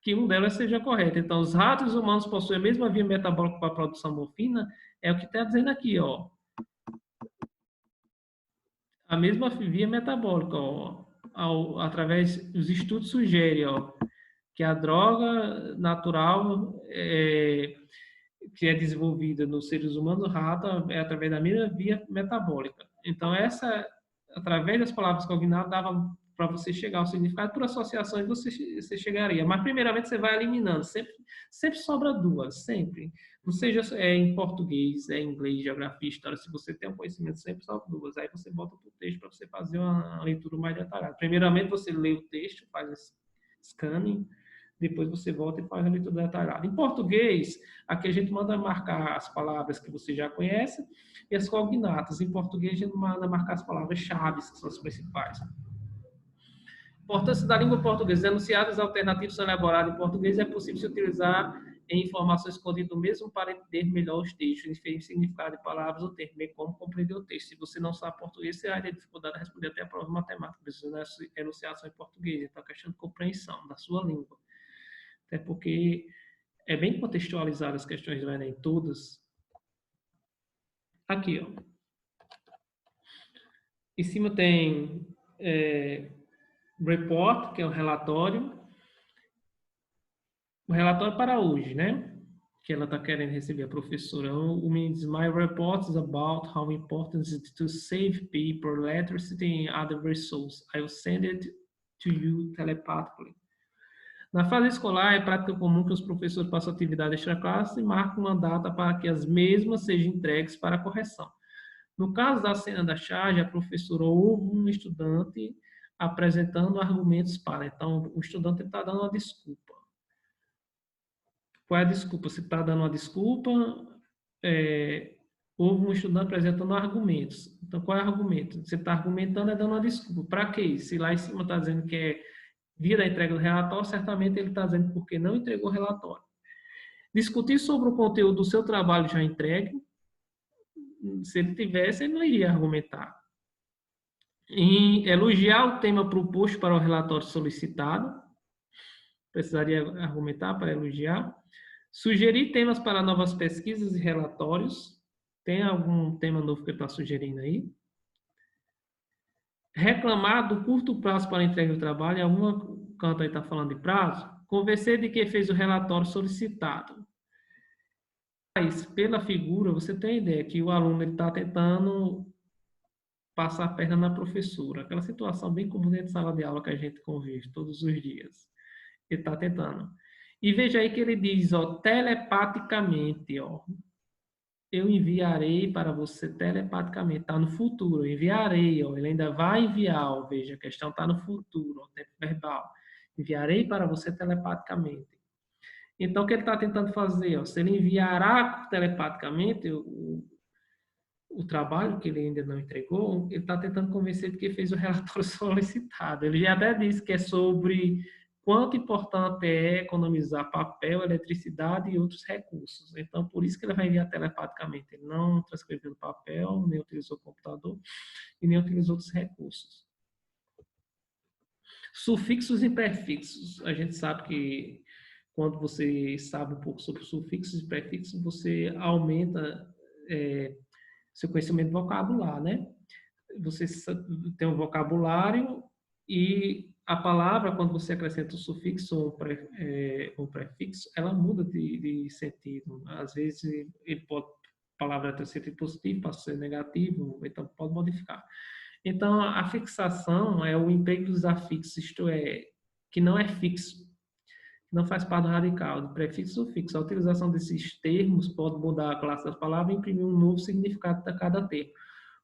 Speaker 1: que um delas seja correto. Então, os ratos e os humanos possuem a mesma via metabólica para a produção de morfina, é o que está dizendo aqui, ó. A mesma via metabólica, ó, através dos estudos sugerem, ó, que a droga natural que é desenvolvida nos seres humanos, rato, é através da mesma via metabólica. Então, através das palavras cognadas, dava para você chegar ao significado, por associações você chegaria. Mas, primeiramente, você vai eliminando. Sempre sobra duas, sempre. Não seja em português, em inglês, geografia, história. Se você tem um conhecimento, sempre sobra duas. Aí você bota para o texto para você fazer uma leitura mais detalhada. Primeiramente, você lê o texto, faz esse scanning, depois você volta e faz a leitura detalhada. Em português, aqui a gente manda marcar as palavras que você já conhece e as cognatas. Em português, a gente manda marcar as palavras-chave, que são as principais. Importância da língua portuguesa. Enunciados alternativos são elaborados em português. É possível se utilizar em informações escondidas mesmo para entender melhor os textos, inferir significado de palavras ou termos, bem como compreender o texto. Se você não sabe português, você vai ter dificuldade de responder até a prova de matemática, precisa de enunciação em português. Então, é questão de compreensão da sua língua. Até porque é bem contextualizado as questões do Enem, todas. Aqui, ó. Em cima tem report, que é o relatório. O relatório para hoje, né? Que ela está querendo receber a professora. O menino diz, my report is about how important it is to save people, electricity and other resources. I will send it to you telepathically. Na fase escolar, é prática comum que os professores façam atividade extra-classe e marquem uma data para que as mesmas sejam entregues para correção. No caso da cena da charge, a professora ouve um estudante apresentando argumentos para. Então, o estudante está dando uma desculpa. Qual é a desculpa? Se está dando uma desculpa, houve um estudante apresentando argumentos. Então, qual é o argumento? Você está argumentando, é dando uma desculpa. Para quê? Se lá em cima está dizendo que é via da entrega do relatório, certamente ele está dizendo porque não entregou o relatório. Discutir sobre o conteúdo do seu trabalho já entregue. Se ele tivesse, ele não iria argumentar. E elogiar o tema proposto para o relatório solicitado. Precisaria argumentar para elogiar. Sugerir temas para novas pesquisas e relatórios. Tem algum tema novo que ele está sugerindo aí? Reclamar do curto prazo para a entrega do trabalho. Em alguma canto aí está falando de prazo. Convencer de que fez o relatório solicitado. Mas, pela figura, você tem a ideia que o aluno está tentando passar a perna na professora. Aquela situação bem comum dentro de sala de aula que a gente convive todos os dias. Ele está tentando. E veja aí que ele diz, ó, telepaticamente, ó. Eu enviarei para você telepaticamente. Está no futuro, eu enviarei, ó. Ele ainda vai enviar, ó. Veja, a questão está no futuro, ó, tempo verbal. Enviarei para você telepaticamente. Então, o que ele está tentando fazer? Ó, se ele enviará telepaticamente o trabalho que ele ainda não entregou, ele está tentando convencer de que fez o relatório solicitado. Ele já até disse que é sobre quanto importante é economizar papel, eletricidade e outros recursos. Então, por isso que ele vai enviar telepaticamente. Ele não transcreveu no papel, nem utilizou o computador e nem utilizou outros recursos. Sufixos e prefixos. A gente sabe que quando você sabe um pouco sobre sufixos e prefixos, você aumenta seu conhecimento vocabular, né? Você tem um vocabulário e a palavra, quando você acrescenta um sufixo ou um prefixo, ela muda de sentido. Às vezes, a palavra tem sentido positivo, pode ser negativo, então pode modificar. Então, a fixação é o emprego dos afixos, isto é, que não é fixo, não faz parte do radical, do prefixo ou sufixo. A utilização desses termos pode mudar a classe das palavras e imprimir um novo significado para cada termo.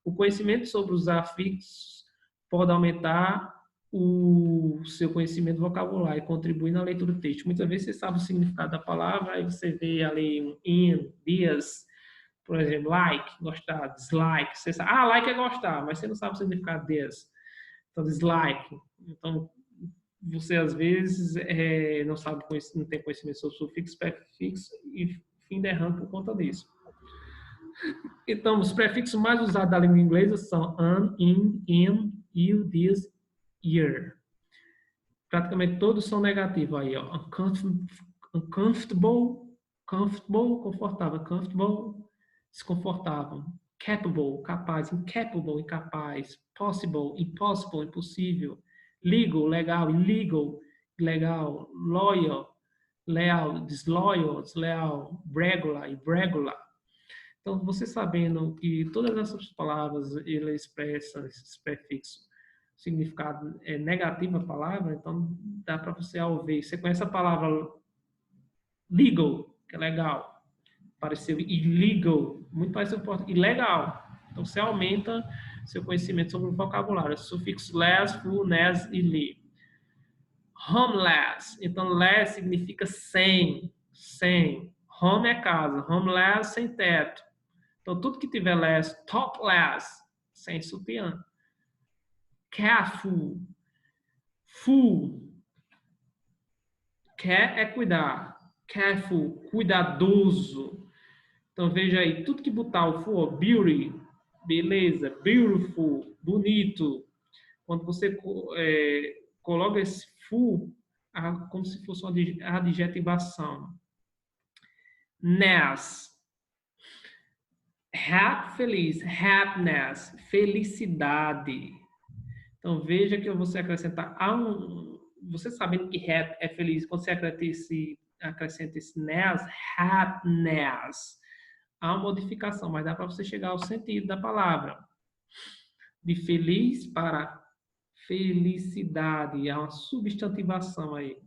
Speaker 1: O conhecimento sobre os afixos pode aumentar o seu conhecimento vocabular e contribuir na leitura do texto. Muitas vezes você sabe o significado da palavra, aí você vê ali um in, dias, por exemplo, like, gostar, dislike. Você sabe, like é gostar, mas você não sabe o significado dias. Então, dislike. Então, você às vezes não sabe, não tem conhecimento sobre sufixo, prefixo e fim errando por conta disso. Então, os prefixos mais usados da língua inglesa são an, in, you, this, year. praticamente todos são negativos aí, ó. Uncomfortable, comfortable, confortável, comfortable, desconfortável. Capable, capaz, incapable, incapaz. Possible, impossible, impossível. Legal, legal, illegal, ilegal. Loyal, leal, disloyal, desleal. Regular, irregular. Então, você sabendo que todas essas palavras elas expressam esses prefixos significado negativo a palavra, então dá para você ao ver. Você conhece a palavra legal, que é legal. Pareceu illegal, muito parecido com ilegal. Então você aumenta seu conhecimento sobre o vocabulário. Sufixo less, full, nes e li. Homeless. Então less significa sem, sem. Home é casa, homeless sem teto. Então tudo que tiver less, topless, sem sutiã. Careful, full. Care é cuidar. Careful, cuidadoso. Então veja aí, tudo que botar o for, beauty, beleza, beautiful, bonito. Quando você coloca esse full, como se fosse uma adjetivação. Ness. Happy, feliz. Happiness, felicidade. Então veja que você acrescentar você sabendo que happy é feliz, quando você acrescenta esse ness, happiness, há uma modificação, mas dá para você chegar ao sentido da palavra. De feliz para felicidade, há uma substantivação aí.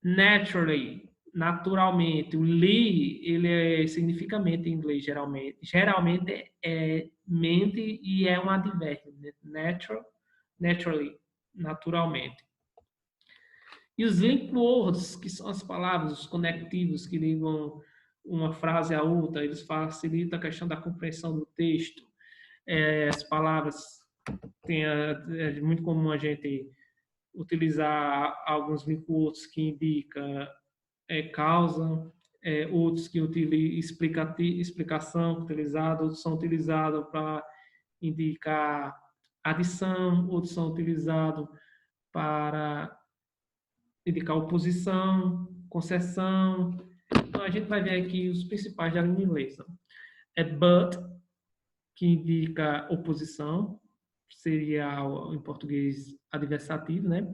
Speaker 1: Naturally, naturalmente. O li, significa mente em inglês, geralmente. Geralmente é mente e é um advérbio. Naturally, naturalmente. E os link words, que são as palavras, os conectivos que ligam uma frase à outra, eles facilitam a questão da compreensão do texto. As palavras, é muito comum a gente utilizar alguns link words que indicam causa, outros que utilizam explicação utilizada, outros são utilizados para indicar adição, outros são utilizados para indicar oposição, concessão. Então, a gente vai ver aqui os principais da língua inglesa. É but, que indica oposição, seria em português adversativo, né?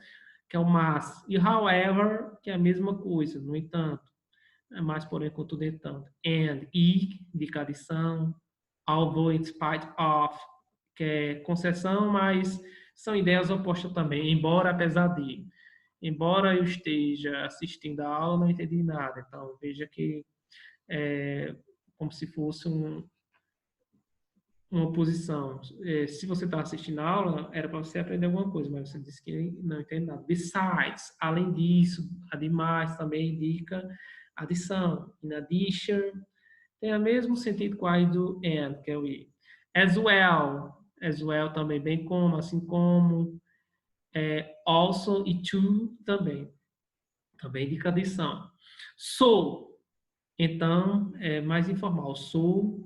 Speaker 1: Que é o mas. E however, que é a mesma coisa, no entanto. É mais, porém, contudo, entanto. And, e, indica adição. Although, in spite of, que é concessão, mas são ideias opostas também, embora, apesar de. Embora eu esteja assistindo a aula, não entendi nada. Então, veja que é como se fosse uma oposição. Se você está assistindo a aula, era para você aprender alguma coisa, mas você disse que não entende nada. Besides, além disso, ademais também indica adição. In addition, tem o mesmo sentido com a do and, que é o i. As well também, bem como, assim como. Also e to também. Também indica adição. So, então, é mais informal. So,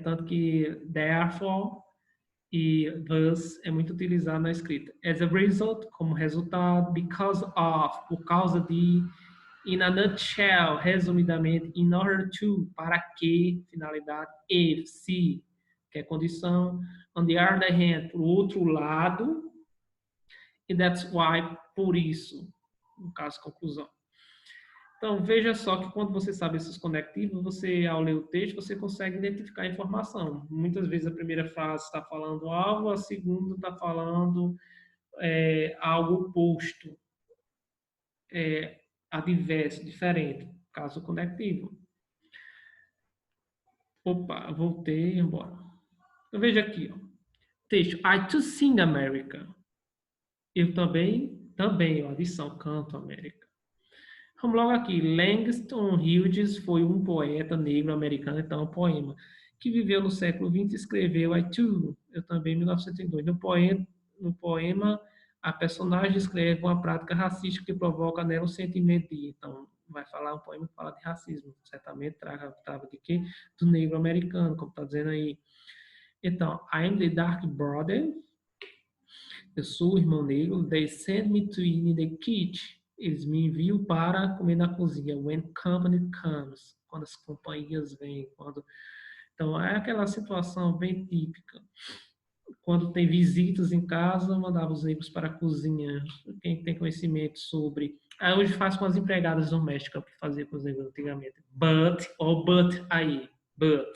Speaker 1: tanto que therefore e thus é muito utilizado na escrita. As a result, como resultado, because of, por causa de, in a nutshell, resumidamente, in order to, para que, finalidade, if, se, que é condição, on the other hand, por outro lado, and that's why, por isso, no caso, conclusão. Então, veja só que quando você sabe esses conectivos, você, ao ler o texto, você consegue identificar a informação. Muitas vezes a primeira frase está falando algo, a segunda está falando algo oposto, adverso, diferente, caso conectivo. Opa, voltei, embora. Então, veja aqui, ó. Texto, I too sing America. Eu também, ó, adição, canto América. Vamos logo aqui. Langston Hughes foi um poeta negro americano, então um poema, que viveu no século XX e escreveu I Too, eu também, em 1902. No poema, a personagem escreve uma prática racista que provoca nela um sentimento de... Então, vai falar um poema que fala de racismo. Certamente trata de quê? Do negro americano, como está dizendo aí. Então, I am the dark brother Eu sou o irmão negro. They send me to eat in the kitchen. Eles me enviam para comer na cozinha. When company comes. Quando as companhias vêm. Então, é aquela situação bem típica. Quando tem visitas em casa, mandava os negros para a cozinha. Quem tem conhecimento sobre... Aí hoje faz com as empregadas domésticas, que fazia com os negros antigamente. But aí. But.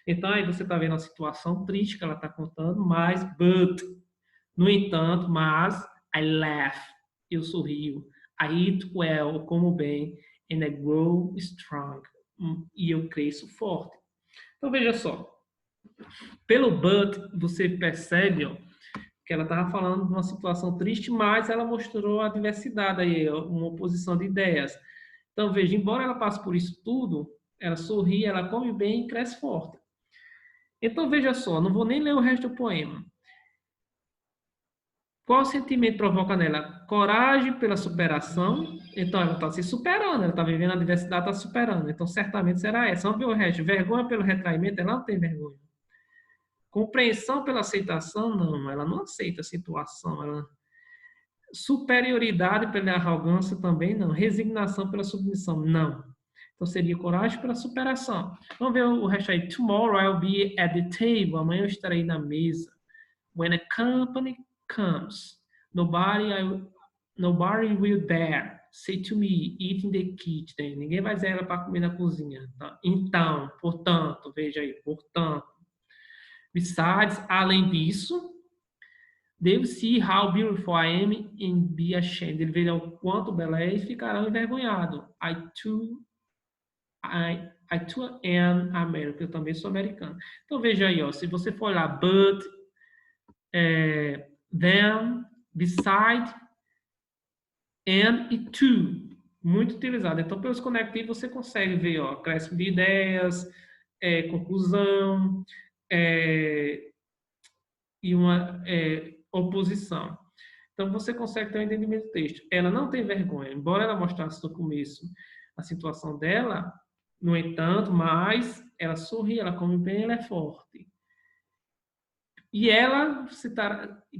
Speaker 1: Então, aí você está vendo a situação triste que ela está contando, mas but. No entanto, mas, I laugh, eu sorrio. I eat well, eu como bem, and I grow strong, e eu cresço forte. Então, veja só, pelo but, você percebe, ó, que ela estava falando de uma situação triste, mas ela mostrou a diversidade aí, ó, uma oposição de ideias. Então, veja, embora ela passe por isso tudo, ela sorri, ela come bem e cresce forte. Então, veja só, não vou nem ler o resto do poema. Qual sentimento provoca nela? Coragem pela superação. Então, ela está se superando, ela está vivendo a diversidade, está superando. Então, certamente será essa. Vamos ver o resto. Vergonha pelo retraimento, ela não tem vergonha. Compreensão pela aceitação, não. Ela não aceita a situação. Superioridade pela arrogância, também não. Resignação pela submissão, não. Então, seria coragem pela superação. Vamos ver o resto aí. Tomorrow I'll be at the table. Amanhã eu estarei na mesa. When a company comes, nobody will dare say to me, eat in the kitchen. Ninguém vai dizer ela para comer na cozinha. Tá? Então, portanto, veja aí, portanto. Besides, além disso, they will see how beautiful I am and be ashamed. Eles verão o quanto bela é e ficarão envergonhados. I too am American. Eu também sou americano. Então, veja aí, ó, se você for olhar, but, then, beside, and e to. Muito utilizado. Então, pelos conectivos, você consegue ver, ó, acréscimo de ideias, conclusão, e uma oposição. Então, você consegue ter um entendimento do texto. Ela não tem vergonha, embora ela mostrasse no começo a situação dela, no entanto, mas ela sorri, ela come bem, ela é forte. E ela,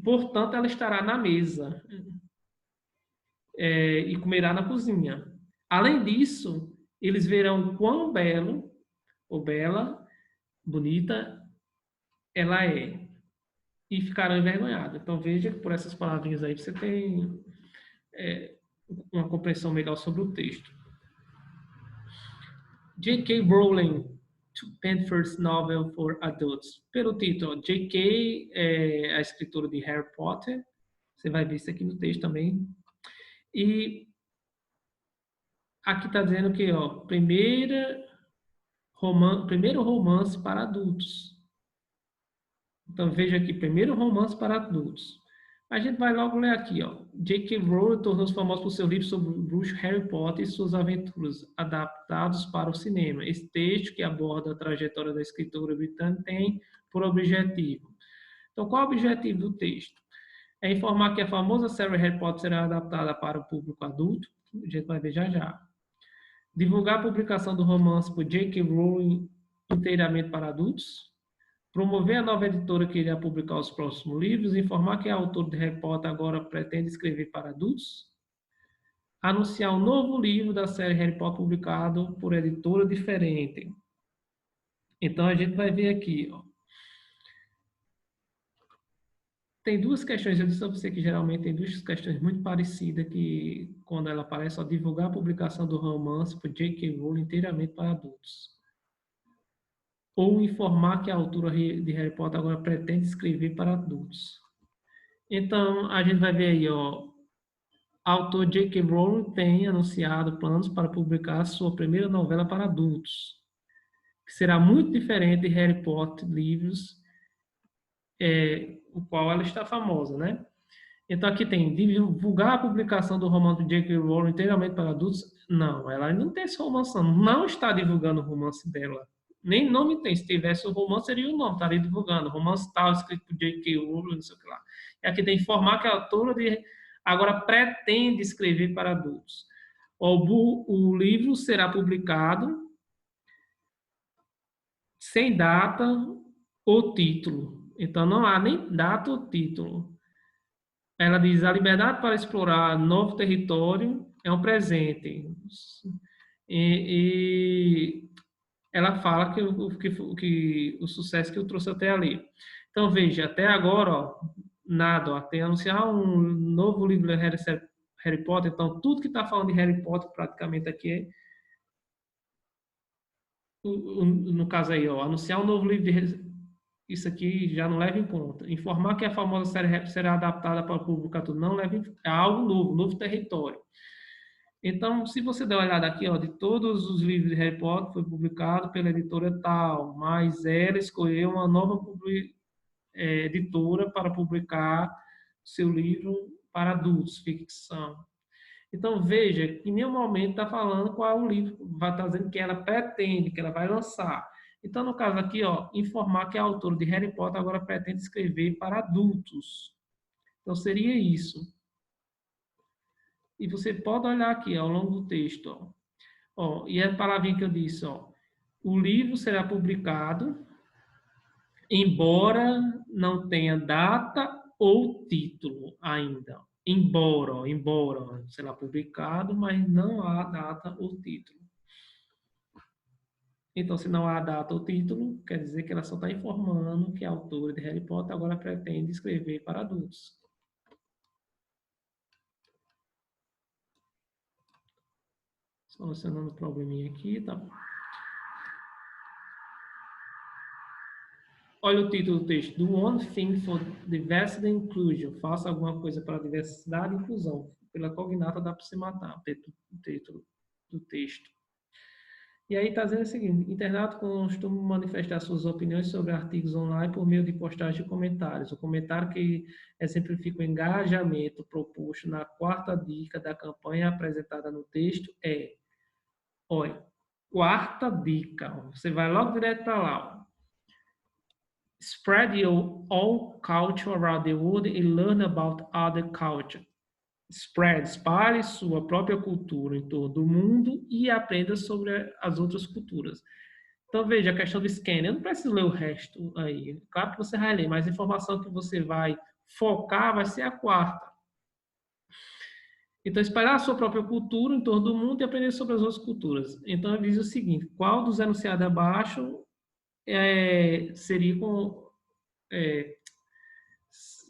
Speaker 1: portanto, ela estará na mesa e comerá na cozinha. Além disso, eles verão quão belo ou bela, bonita ela é e ficarão envergonhados. Então veja que por essas palavrinhas aí você tem uma compreensão melhor sobre o texto. J.K. Rowling to pen first novel for adults. Pelo título, J.K. é a escritora de Harry Potter. Você vai ver isso aqui no texto também. E aqui está dizendo que, ó, primeiro romance para adultos. Então, veja aqui, primeiro romance para adultos. A gente vai logo ler aqui, ó. J.K. Rowling tornou-se famoso por seu livro sobre o bruxo Harry Potter e suas aventuras, adaptados para o cinema. Esse texto, que aborda a trajetória da escritora britânica, tem por objetivo. Então, qual é o objetivo do texto? É informar que a famosa série Harry Potter será adaptada para o público adulto. A gente vai ver já já. Divulgar a publicação do romance por J.K. Rowling inteiramente para adultos. Promover a nova editora que irá publicar os próximos livros. Informar que a autora de Harry Potter agora pretende escrever para adultos. Anunciar um novo livro da série Harry Potter publicado por editora diferente. Então, a gente vai ver aqui, ó. Tem duas questões, eu disse a você que geralmente tem duas questões muito parecidas que, quando ela aparece, ó, divulgar a publicação do romance por J.K. Rowling inteiramente para adultos. Ou informar que a autora de Harry Potter agora pretende escrever para adultos. Então, a gente vai ver aí, ó, o autor J.K. Rowling tem anunciado planos para publicar sua primeira novela para adultos, que será muito diferente de Harry Potter livros, o qual ela está famosa, né? Então, aqui tem divulgar a publicação do romance de J.K. Rowling inteiramente para adultos. Não, ela não tem esse romance, não está divulgando o romance dela. Nem nome tem. Se tivesse o romance, seria o nome, estaria divulgando. Romance tal, escrito por J.K. Rowling, não sei o que lá. E aqui tem informar que a autora agora pretende escrever para adultos. O livro será publicado sem data ou título. Então, não há nem data ou título. Ela diz: a liberdade para explorar novo território é um presente. E ela fala que o sucesso que eu trouxe até ali. Então, veja, até agora, ó, nada, ó, tem anunciar um novo livro de Harry Potter, então tudo que está falando de Harry Potter praticamente aqui é, no caso aí, ó, anunciar um novo livro de isso aqui já não leva em conta. Informar que a famosa série será adaptada para o público adulto não leva em, é algo novo, novo território. Então, se você der uma olhada aqui, ó, de todos os livros de Harry Potter foi publicado pela editora tal, mas ela escolheu uma nova editora para publicar seu livro para adultos, ficção. Então, veja que em nenhum momento está falando qual é o livro, vai estar dizendo que ela pretende, que ela vai lançar. Então, no caso aqui, ó, informar que a autora de Harry Potter agora pretende escrever para adultos. Então, seria isso. E você pode olhar aqui, ó, ao longo do texto, ó. Ó, e a palavrinha que eu disse, ó, o livro será publicado, embora não tenha data ou título ainda. Embora será publicado, mas não há data ou título. Então, se não há data ou título, quer dizer que ela só está informando que a autora de Harry Potter agora pretende escrever para adultos. Solucionando o probleminha aqui, tá bom. Olha o título do texto. Do One Thing for Diversity and Inclusion. Faça alguma coisa para a diversidade e inclusão. Pela cognata dá para se matar. O título do texto. E aí está dizendo o seguinte: internautas costumam manifestar suas opiniões sobre artigos online por meio de postagens e comentários. O comentário que exemplifica o engajamento proposto na quarta dica da campanha apresentada no texto é, olha, quarta dica, você vai logo direto para lá, ó. Spread your own culture around the world and learn about other culture. Espalhe sua própria cultura em todo o mundo e aprenda sobre as outras culturas. Então, veja, a questão do scanner, eu não preciso ler o resto aí. Claro que você vai ler, mas a informação que você vai focar vai ser a quarta. Então, espalhar a sua própria cultura em torno do mundo e aprender sobre as outras culturas. Então, ele diz o seguinte: qual dos enunciados abaixo seria com.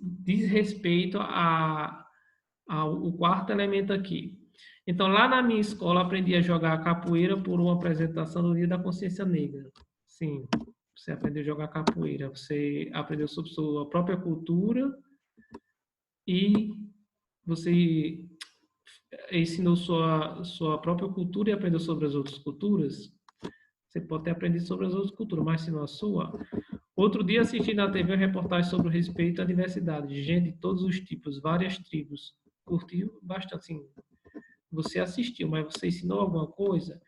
Speaker 1: Diz respeito ao quarto elemento aqui. Então, lá na minha escola, aprendi a jogar capoeira por uma apresentação do Dia da Consciência Negra. Sim, você aprendeu a jogar capoeira, você aprendeu sobre sua própria cultura e você ensinou sua própria cultura e aprendeu sobre as outras culturas. Você pode ter aprendido sobre as outras culturas, mas se não a sua. Outro dia assisti na TV uma reportagem sobre o respeito à diversidade, de gente de todos os tipos, várias tribos. Curtiu bastante, sim. Você assistiu, mas você ensinou alguma coisa?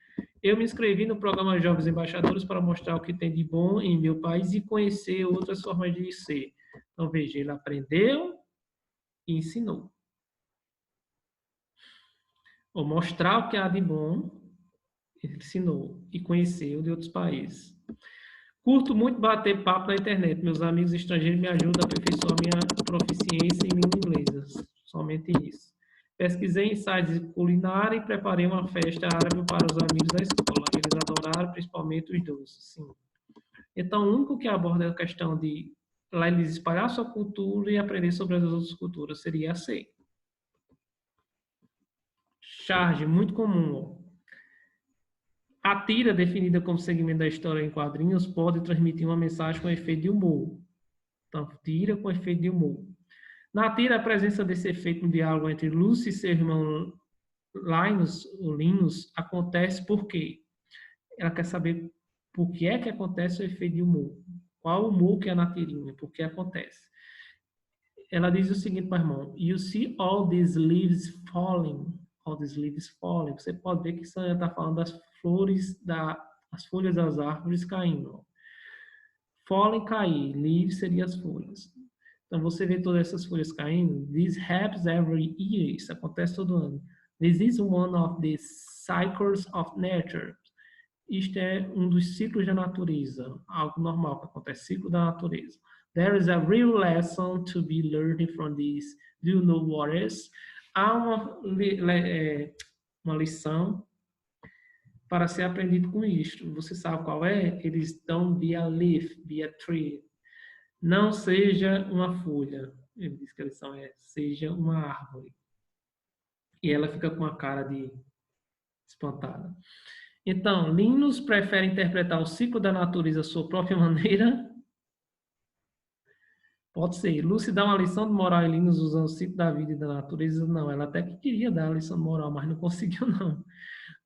Speaker 1: Eu me inscrevi no programa Jovens Embaixadores para mostrar o que tem de bom em meu país e conhecer outras formas de ser. Então, veja, ele aprendeu e ensinou. Ou mostrar o que há de bom, ele ensinou e conheceu de outros países. Curto muito bater papo na internet. Meus amigos estrangeiros me ajudam a aperfeiçoar minha proficiência em língua inglesa. Somente isso. Pesquisei em sites de culinária e preparei uma festa árabe para os amigos da escola. Eles adoraram, principalmente os doces. Sim. Então, o único que aborda a questão de lá eles espalhar sua cultura e aprender sobre as outras culturas seria a C. Charge, muito comum. A tira, definida como segmento da história em quadrinhos, pode transmitir uma mensagem com efeito de humor. Então, tira com efeito de humor. Na tira, a presença desse efeito no diálogo entre Lucy e seu irmão Linus acontece por quê? Ela quer saber por que é que acontece o efeito de humor. Qual o humor que é na tirinha? Por que acontece? Ela diz o seguinte para o irmão: You see all these leaves falling. All these leaves falling. Você pode ver que isso está falando das flores, as folhas das árvores caindo. Falling, cair. Leaves seria as folhas. Então, você vê todas essas folhas caindo. This happens every year. Isso acontece todo ano. This is one of the cycles of nature. Isto é um dos ciclos da natureza. Algo normal que acontece. Ciclo da natureza. There is a real lesson to be learned from this. Do you know what is? Há uma lição para ser aprendido com isto. Você sabe qual é? Eles dão be a leaf, be a tree. Não seja uma folha. Ele diz que a lição é seja uma árvore. E ela fica com a cara de espantada. Então, Linus prefere interpretar o ciclo da natureza à sua própria maneira. Pode ser. Lucy dá uma lição de moral em Linus usando o ciclo da vida e da natureza. Não, ela até que queria dar a lição de moral, mas não conseguiu, não.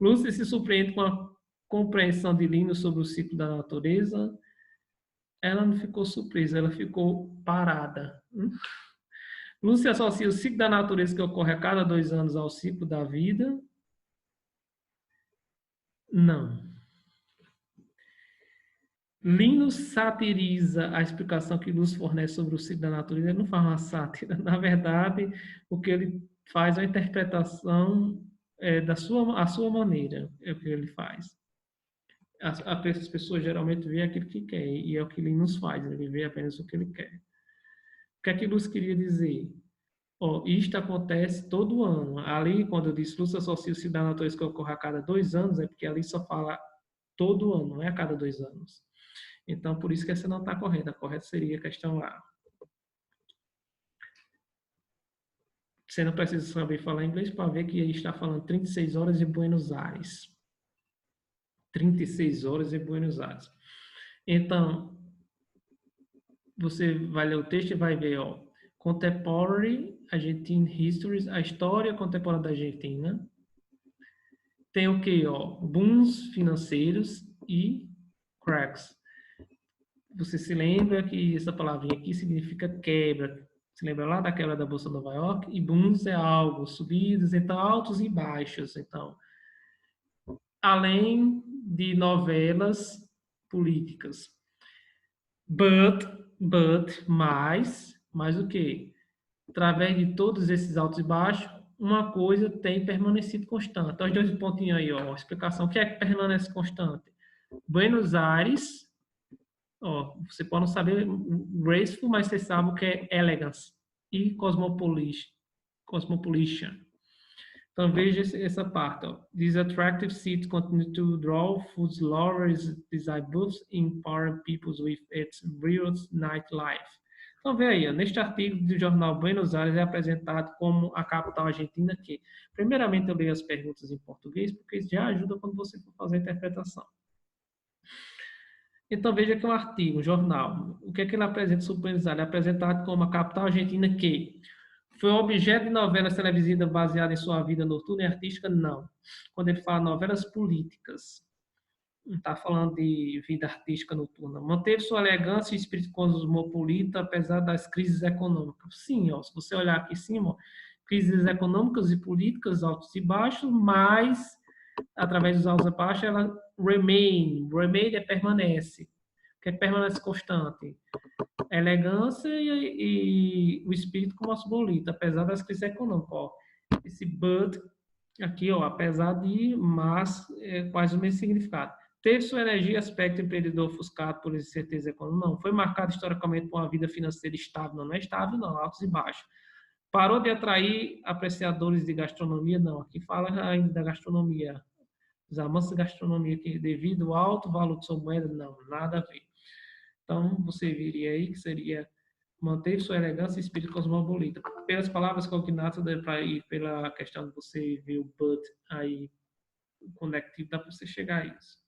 Speaker 1: Lucy se surpreende com a compreensão de Linus sobre o ciclo da natureza. Ela não ficou surpresa, ela ficou parada. Lucy associa o ciclo da natureza que ocorre a cada 2 anos ao ciclo da vida. Não. Linus satiriza a explicação que Lucy fornece sobre o ciclo da natureza. Ele não faz uma sátira. Na verdade, o que ele faz é uma interpretação a sua maneira. É o que ele faz. As pessoas geralmente veem aquilo que quer, e é o que Linus faz. Ele vê apenas o que ele quer. O que é que Lucy queria dizer? Isto acontece todo ano. Ali, quando eu disse Lucy associa o ciclo da natureza que ocorre a cada 2 anos, é porque ali só fala todo ano, não é a cada 2 anos. Então, por isso que essa não está correta. A correta seria a questão A. Você não precisa saber falar inglês para ver que ele está falando 36 horas em Buenos Aires. 36 horas em Buenos Aires. Então, você vai ler o texto e vai ver, Contemporary Argentine Histories, a história contemporânea da Argentina. Tem o quê? Booms financeiros e cracks. Você se lembra que essa palavrinha aqui significa quebra. Se lembra lá da quebra da Bolsa de Nova York? E booms é algo, subidas, então altos e baixos. Então, além de novelas políticas. Mais o quê? Através de todos esses altos e baixos, uma coisa tem permanecido constante. Os 2 pontinhos aí, a explicação. O que é que permanece constante? Buenos Aires, você pode não saber graceful, mas você sabe o que é elegance e cosmopolitan. Então veja essa parte. These attractive seats continue to draw food lovers, design booths, empower people with its brilliant nightlife. Então veja aí, neste artigo do jornal Buenos Aires é apresentado como a capital argentina que, primeiramente eu leio as perguntas em português, porque isso já ajuda quando você for fazer a interpretação. Então, veja aqui um artigo, um jornal. O que é que ele apresenta sobre Buenos Aires? Ele é apresentado como a capital argentina que foi objeto de novelas televisivas baseadas em sua vida noturna e artística? Não. Quando ele fala novelas políticas, não está falando de vida artística noturna. Manteve sua elegância e espírito cosmopolita, apesar das crises econômicas. Sim, se você olhar aqui em cima, crises econômicas e políticas, altos e baixos, mas através dos altos e baixos, ela remain é permanece. O que é que permanece constante? A elegância e o espírito cosmopolita, apesar das crises econômicas. Esse but aqui, apesar de, mas, é quase o mesmo significado. Teve sua energia e aspecto empreendedor ofuscado por incerteza econômica? Não. Foi marcado historicamente por uma vida financeira estável? Não é estável, não. Altos e baixos. Parou de atrair apreciadores de gastronomia? Não. Aqui fala ainda da gastronomia. Os amantes da gastronomia que devido ao alto valor de sua moeda? Não. Nada a ver. Então, você viria aí que seria manter sua elegância e espírito cosmopolita. Pelas palavras cognatas, pela questão de você ver o but aí, o conectivo, dá para você chegar a isso.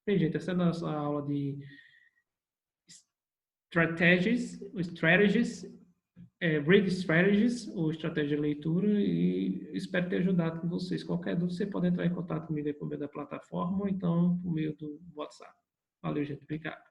Speaker 1: Bem, gente, essa é a nossa aula de read strategies, ou estratégia de leitura, e espero ter ajudado com vocês. Qualquer dúvida, você pode entrar em contato comigo por meio da plataforma, ou então por meio do WhatsApp. Valeu, gente. Obrigado.